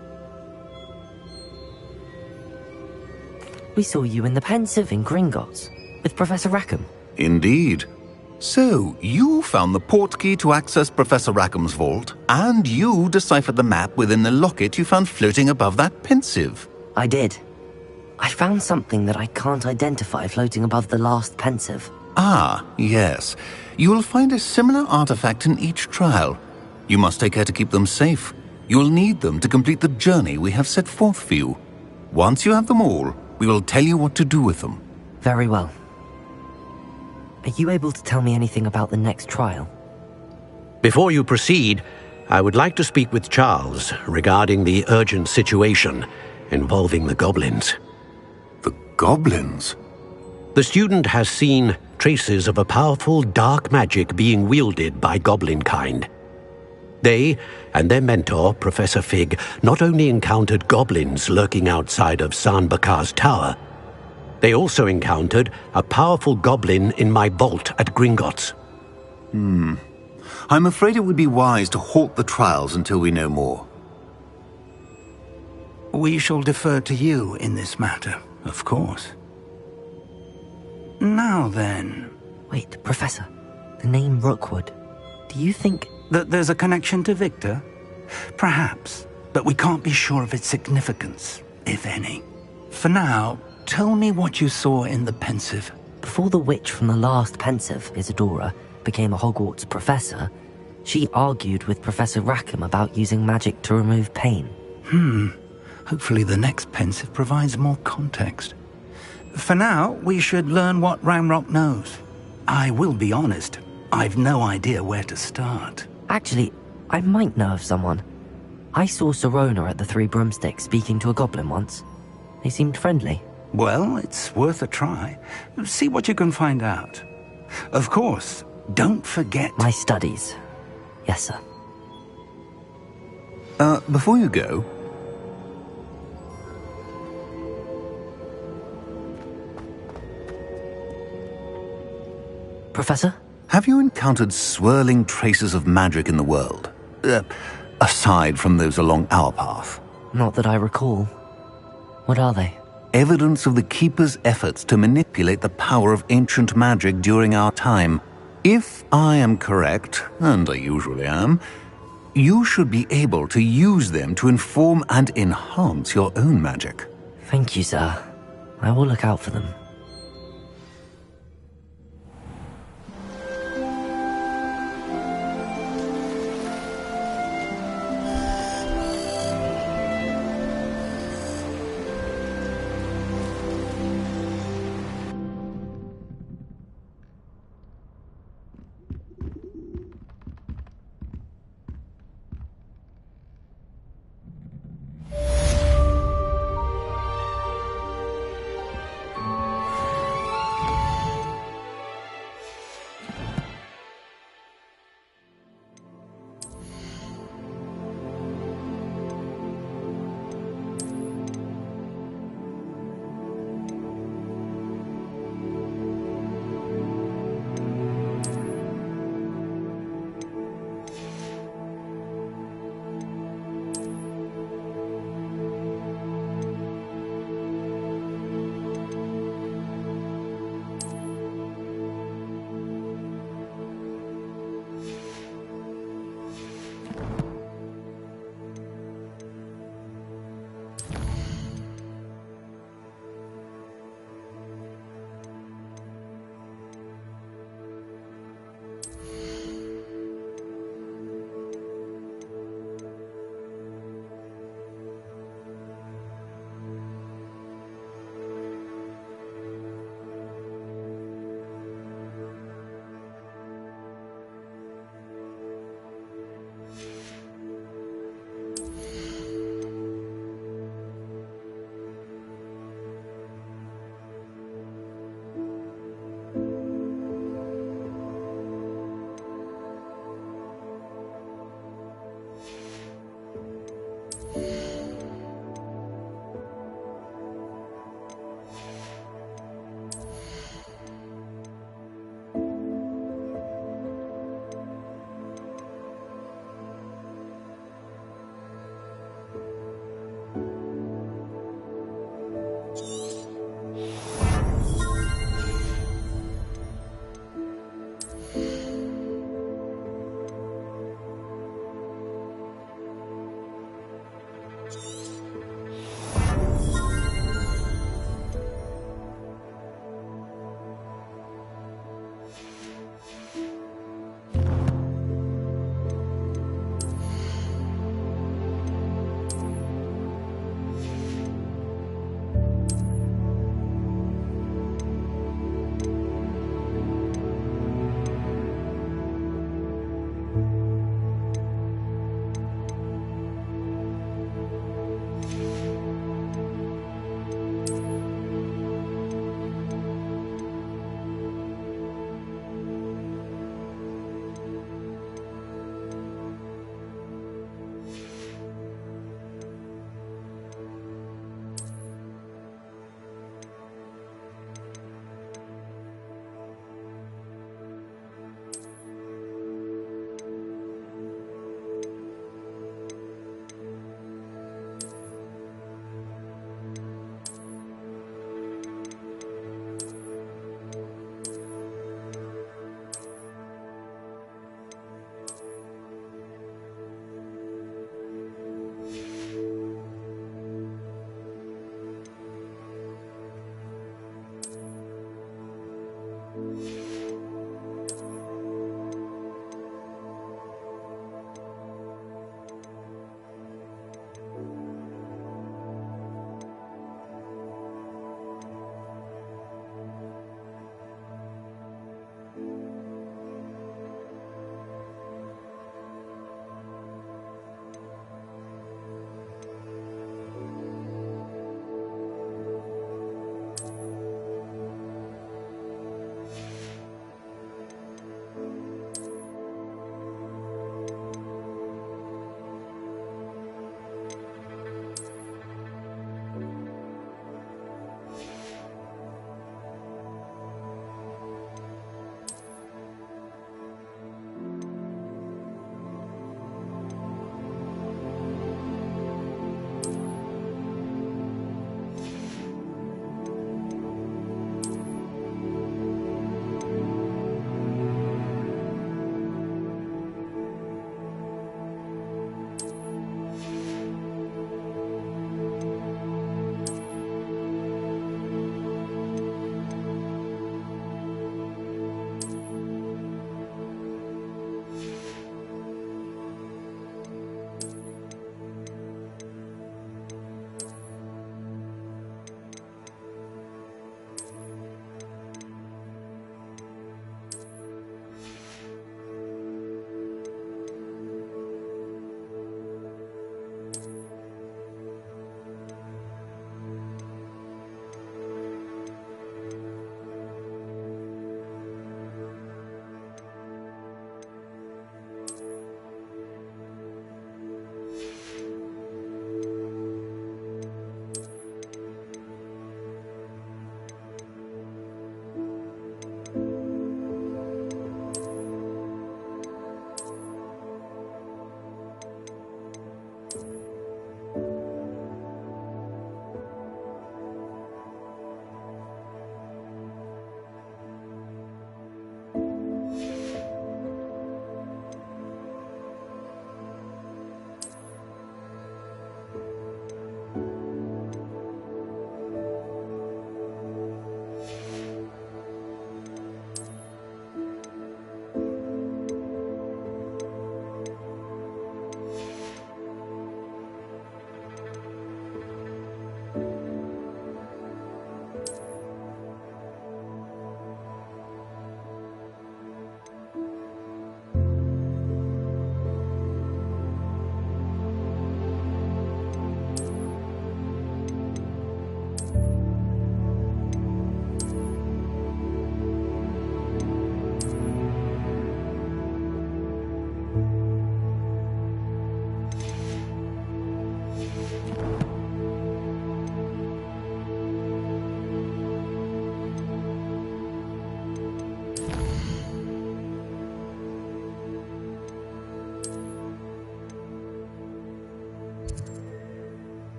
We saw you in the Pensive in Gringotts, with Professor Rackham. Indeed. So, you found the portkey to access Professor Rackham's vault, and you deciphered the map within the locket you found floating above that Pensive. I did. I found something that I can't identify floating above the last Pensive. Ah, yes. You will find a similar artifact in each trial. You must take care to keep them safe. You will need them to complete the journey we have set forth for you. Once you have them all, we will tell you what to do with them. Very well. Are you able to tell me anything about the next trial? Before you proceed, I would like to speak with Charles regarding the urgent situation involving the goblins. The goblins? The student has seen traces of a powerful dark magic being wielded by goblin kind. They and their mentor, Professor Fig, not only encountered goblins lurking outside of Sanbakar's tower, they also encountered a powerful goblin in my vault at Gringotts. I'm afraid it would be wise to halt the trials until we know more. We shall defer to you in this matter, of course. Now then... Wait, Professor. The name Rookwood. Do you think... that there's a connection to Victor? Perhaps, but we can't be sure of its significance, if any. For now, tell me what you saw in the Pensive. Before the witch from the last Pensive, Isadora, became a Hogwarts professor, she argued with Professor Rackham about using magic to remove pain. Hopefully the next Pensive provides more context. For now, we should learn what Ramrock knows. I will be honest, I've no idea where to start. Actually, I might know of someone. I saw Sirona at the Three Broomsticks speaking to a goblin once. They seemed friendly. Well, it's worth a try. See what you can find out. Of course, don't forget... My studies. Yes, sir. Before you go... Professor? Have you encountered swirling traces of magic in the world? Aside from those along our path? Not that I recall. What are they? Evidence of the Keeper's efforts to manipulate the power of ancient magic during our time. If I am correct, and I usually am, you should be able to use them to inform and enhance your own magic. Thank you, sir. I will look out for them. Thank you.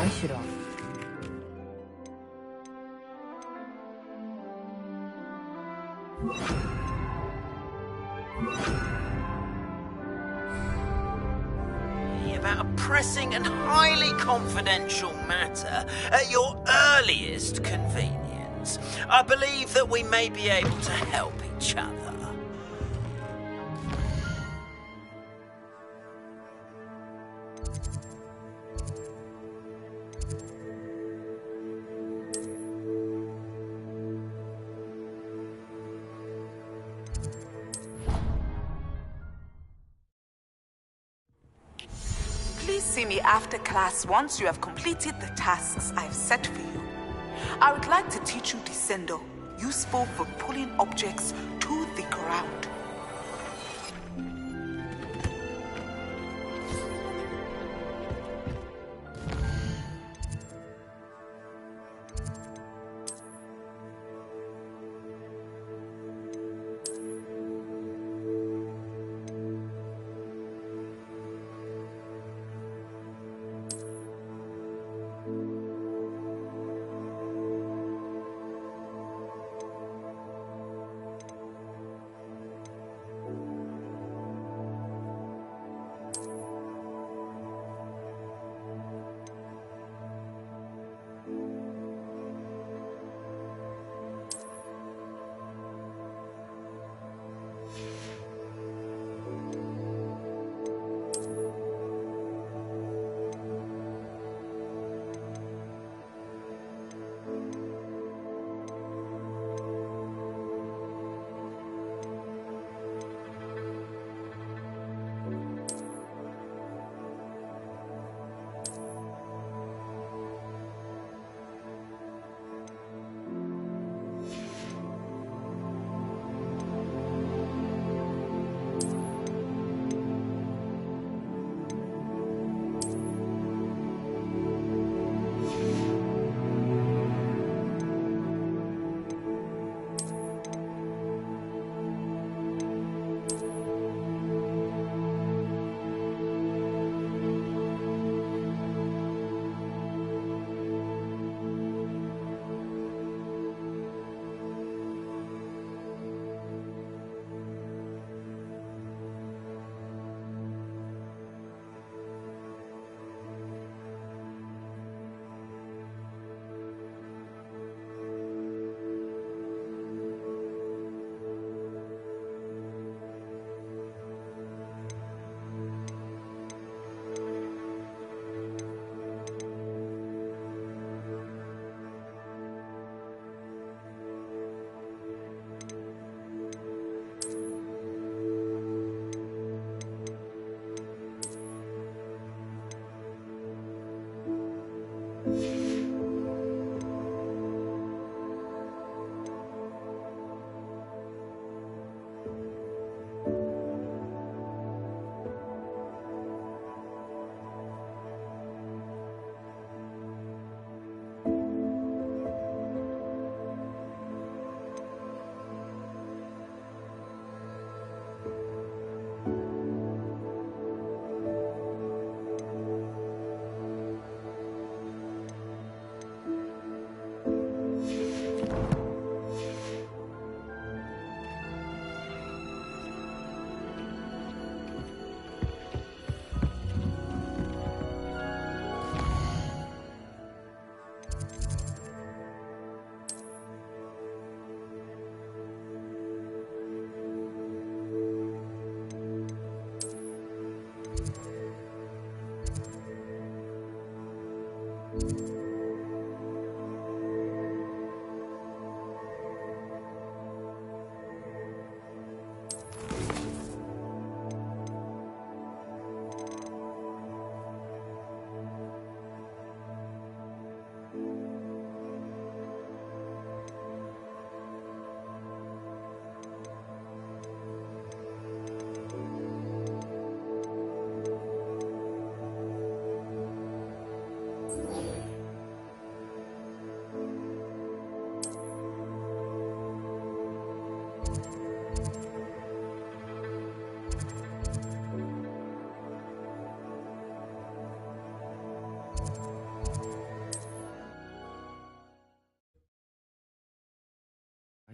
I should have. About a pressing and highly confidential matter at your earliest convenience. I believe that we may be able to help each other. Please see me after class once you have completed the tasks I've set for you. I would like to teach you Descendo, useful for pulling objects to the ground.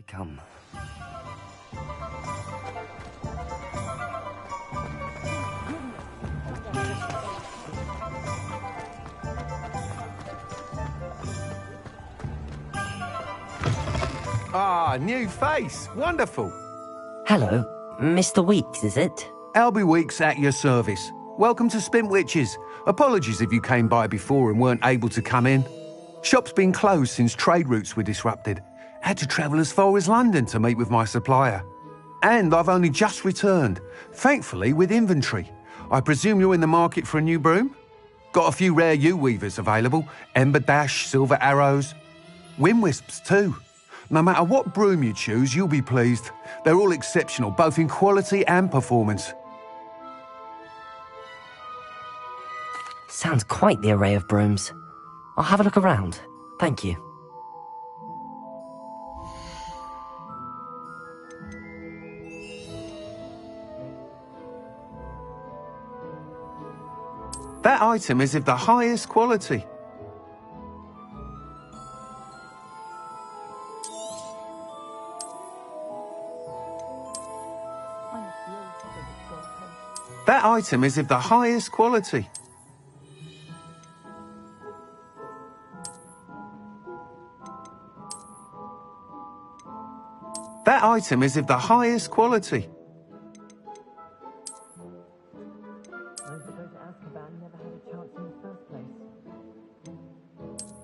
come. Ah, new face. Wonderful. Hello, Mr. Weeks, is it? Albie Weeks at your service. Welcome to Spintwitches. Apologies if you came by before and weren't able to come in. Shop's been closed since trade routes were disrupted. Had to travel as far as London to meet with my supplier. And I've only just returned, thankfully with inventory. I presume you're in the market for a new broom? Got a few rare U-weavers available. Ember Dash, Silver Arrows. Wind Wisps too. No matter what broom you choose, you'll be pleased. They're all exceptional, both in quality and performance. Sounds quite the array of brooms. I'll have a look around. Thank you. That item is of the highest quality. That item is of the highest quality. That item is of the highest quality.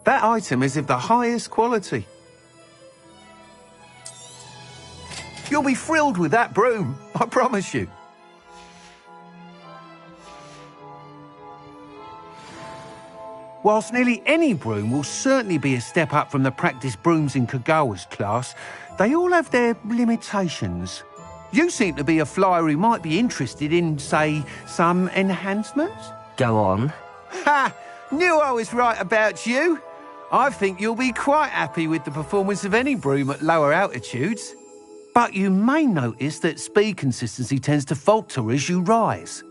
That item is of the highest quality. You'll be thrilled with that broom, I promise you. Whilst nearly any broom will certainly be a step up from the practice brooms in Kagawa's class, they all have their limitations. You seem to be a flyer who might be interested in, say, some enhancements? Go on. Ha! Knew I was right about you. I think you'll be quite happy with the performance of any broom at lower altitudes. But you may notice that speed consistency tends to falter as you rise.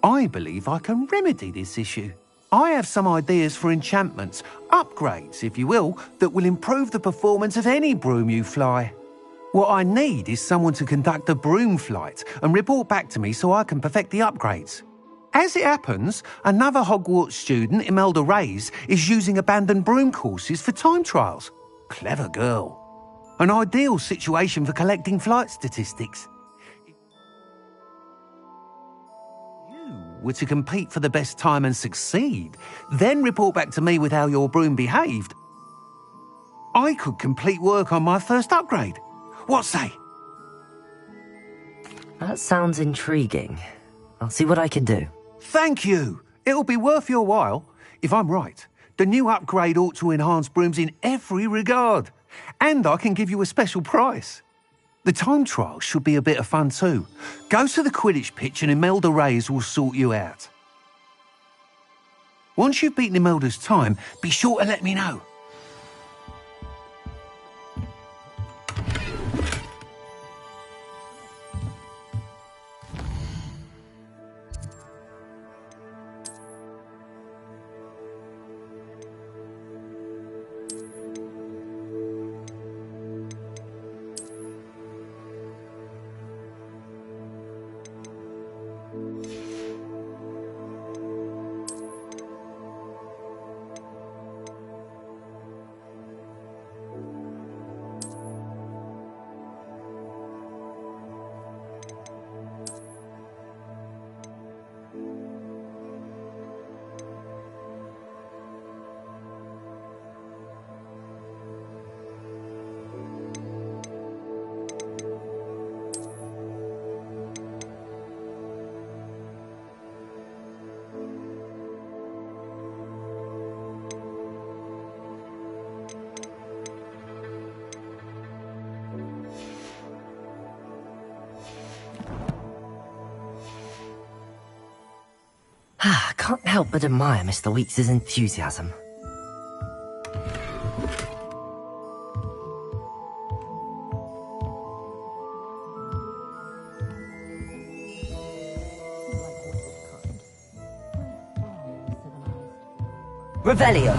I believe I can remedy this issue. I have some ideas for enchantments, upgrades, if you will, that will improve the performance of any broom you fly. What I need is someone to conduct a broom flight and report back to me so I can perfect the upgrades. As it happens, another Hogwarts student, Imelda Reyes, is using abandoned broom courses for time trials. Clever girl. An ideal situation for collecting flight statistics. Were to compete for the best time and succeed, then report back to me with how your broom behaved, I could complete work on my first upgrade. What say? That sounds intriguing. I'll see what I can do. Thank you. It'll be worth your while. If I'm right, the new upgrade ought to enhance brooms in every regard. And I can give you a special price. The time trial should be a bit of fun too. Go to the Quidditch pitch and Imelda Reyes will sort you out. Once you've beaten Imelda's time, be sure to let me know. Can't help but admire Mr. Weeks' enthusiasm. Revelio!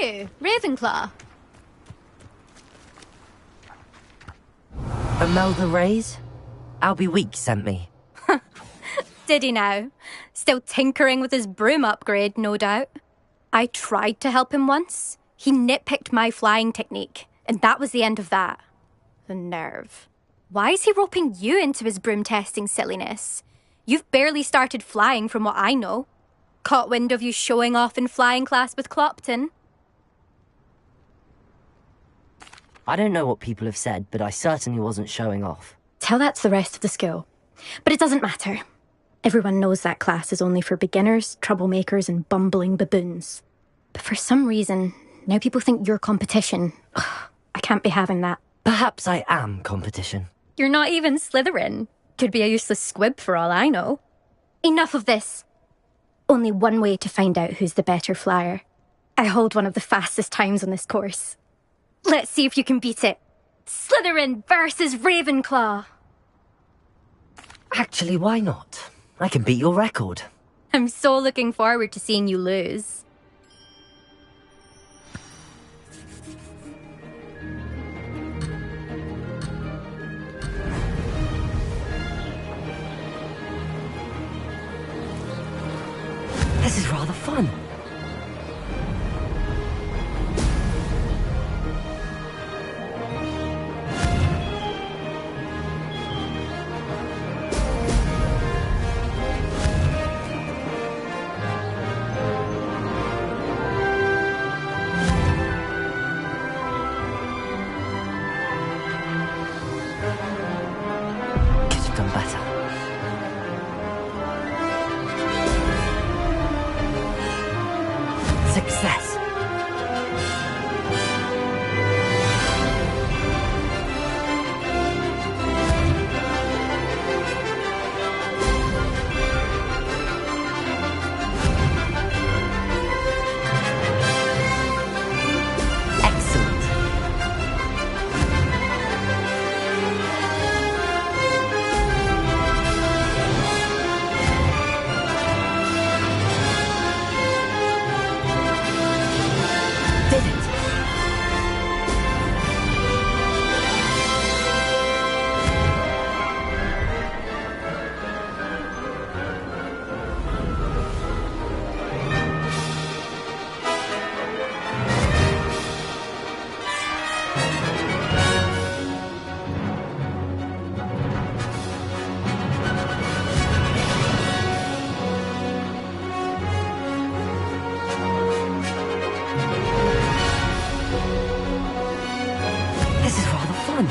you, Ravenclaw. Imelda Reyes? Albie Weeks sent me. Did he now? Still tinkering with his broom upgrade, no doubt. I tried to help him once. He nitpicked my flying technique, and that was the end of that. The nerve. Why is he roping you into his broom testing silliness? You've barely started flying from what I know. Caught wind of you showing off in flying class with Clopton. I don't know what people have said, but I certainly wasn't showing off. Tell that to the rest of the school. But it doesn't matter. Everyone knows that class is only for beginners, troublemakers, and bumbling baboons. But for some reason, now people think you're competition. Ugh, I can't be having that. Perhaps I am competition. You're not even Slytherin. Could be a useless squib for all I know. Enough of this. Only one way to find out who's the better flyer. I hold one of the fastest times on this course. Let's see if you can beat it. Slytherin versus Ravenclaw. Actually, why not? I can beat your record. I'm so looking forward to seeing you lose. This is rather fun. Could have done better. Success. Excellent. Did it. This is rather fun.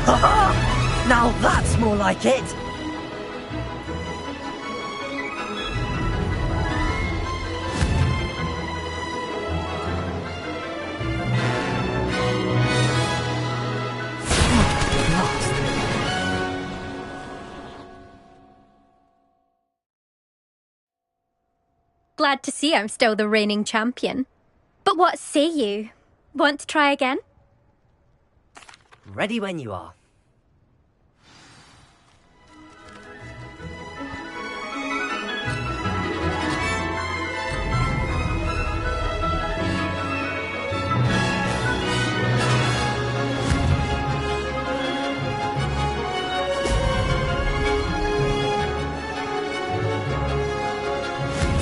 Ha-ha! Now that's more like it! Glad to see I'm still the reigning champion. But what say you? Want to try again? Ready when you are.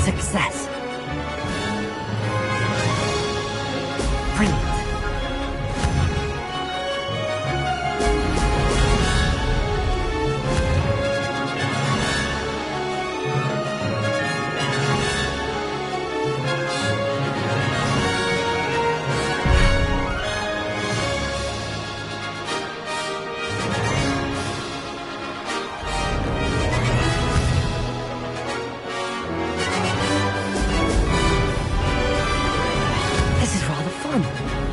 Success. Brilliant. This is rather fun.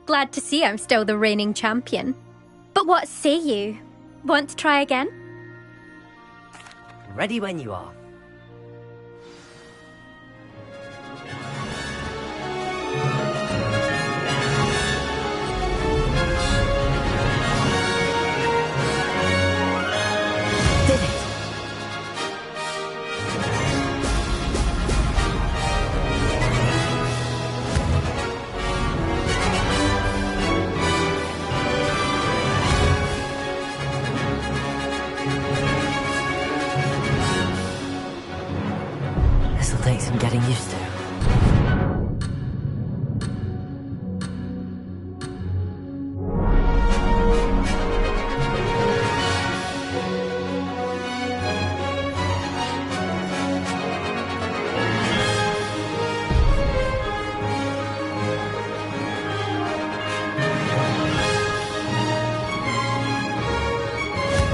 Glad to see I'm still the reigning champion. But what say you? Want to try again? Ready when you are. This'll take some getting used to.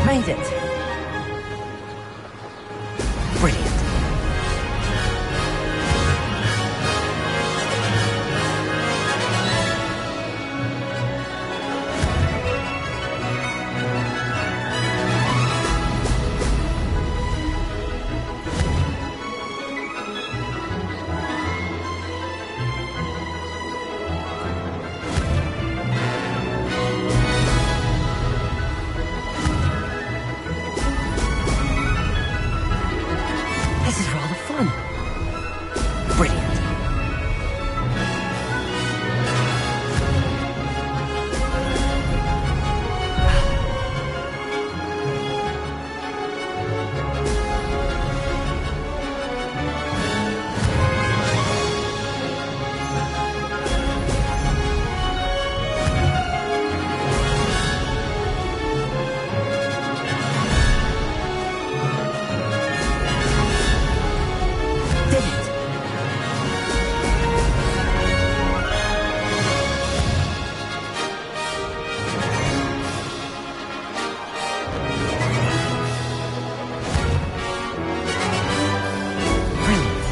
Made it! Brilliant. This is rather fun. Brilliant. Did it. Brilliant.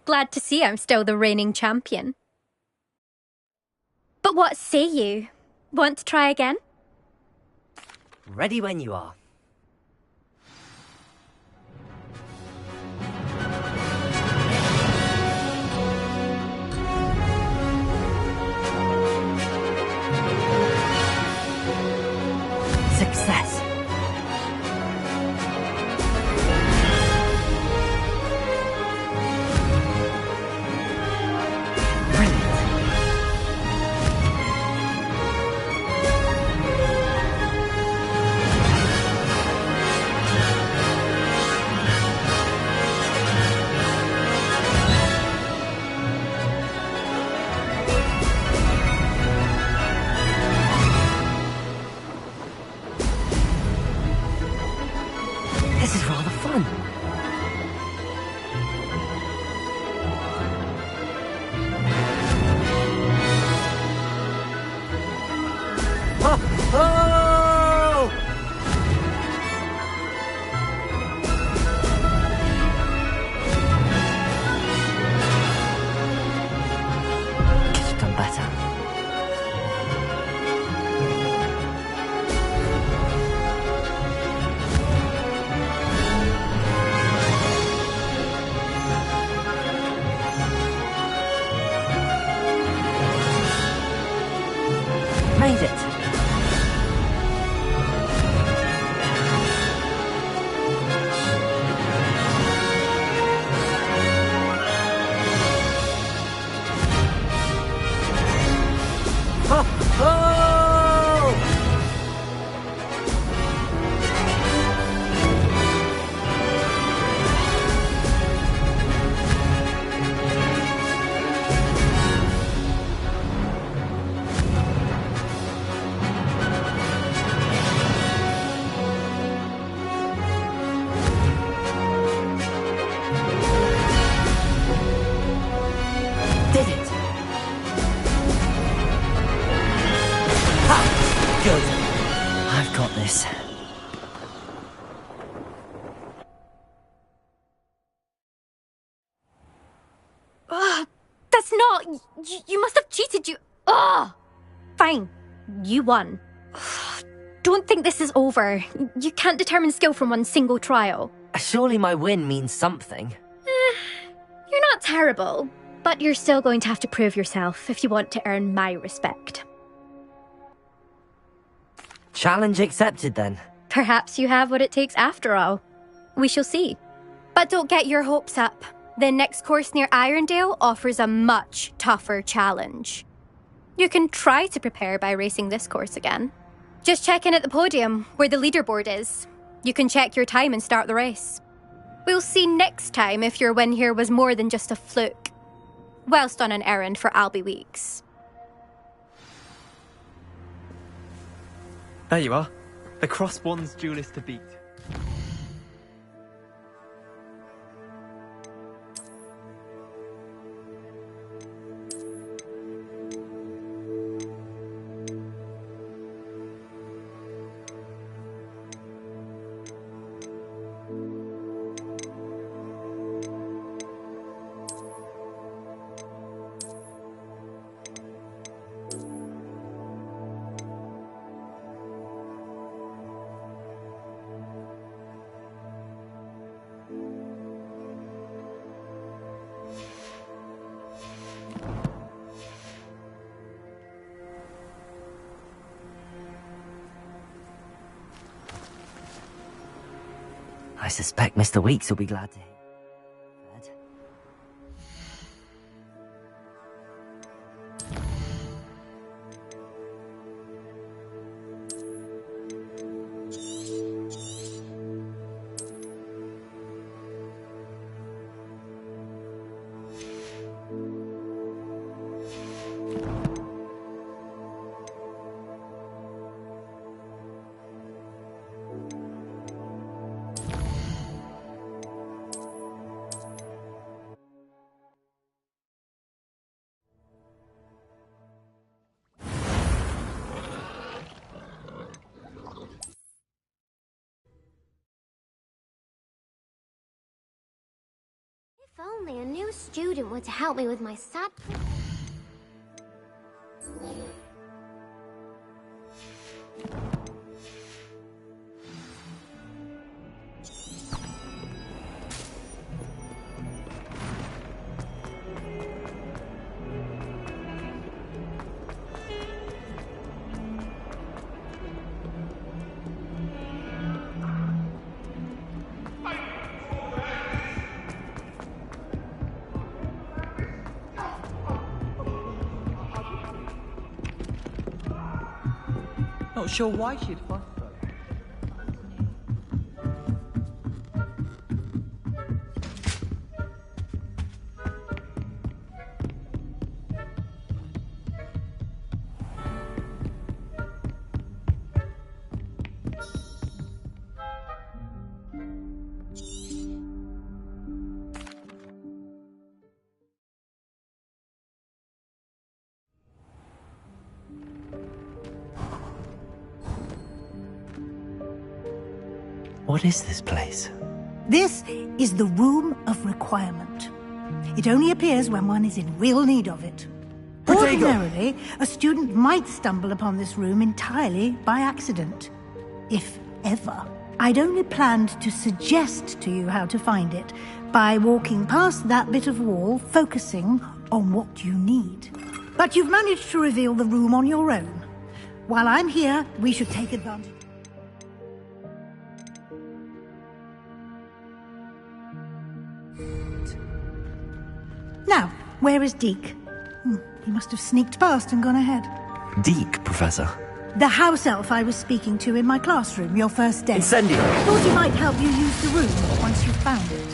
Glad to see I'm still the reigning champion. But what say you? Want to try again? Ready when you are. Success. Brilliant. This is rather fun. Oh! Could have done better. Made it. Oh! That's not... You must have cheated, you... Ugh! Fine. You won. Don't think this is over. You can't determine skill from one single trial. Surely my win means something. You're not terrible, but you're still going to have to prove yourself if you want to earn my respect. Challenge accepted, then. Perhaps you have what it takes after all. We shall see. But don't get your hopes up. The next course near Irondale offers a much tougher challenge. You can try to prepare by racing this course again. Just check in at the podium, where the leaderboard is. You can check your time and start the race. We'll see next time if your win here was more than just a fluke. Whilst on an errand for Albie Weeks. There you are. The Crossbonds duelist to beat. I suspect Mr. Weeks will be glad to hear. If only a new student were to help me with my sad... Not sure why she'd fuss though. What is this place? This is the Room of Requirement. It only appears when one is in real need of it. Ordinarily, a student might stumble upon this room entirely by accident. If ever. I'd only planned to suggest to you how to find it by walking past that bit of wall, focusing on what you need. But you've managed to reveal the room on your own. While I'm here, we should take advantage. Now, where is Deke? He must have sneaked past and gone ahead. Deke, Professor. The house elf I was speaking to in my classroom your first day. Incendio! Thought he might help you use the room once you found it.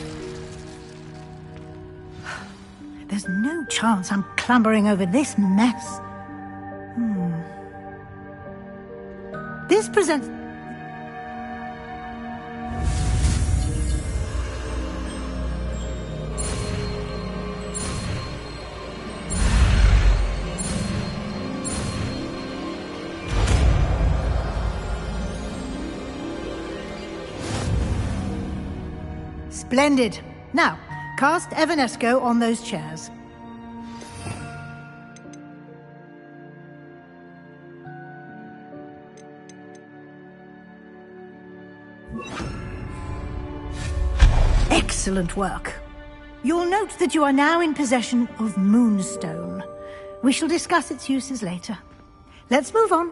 There's no chance I'm clambering over this mess. This presents... Splendid. Now, cast Evanesco on those chairs. Excellent work. You'll note that you are now in possession of Moonstone. We shall discuss its uses later. Let's move on.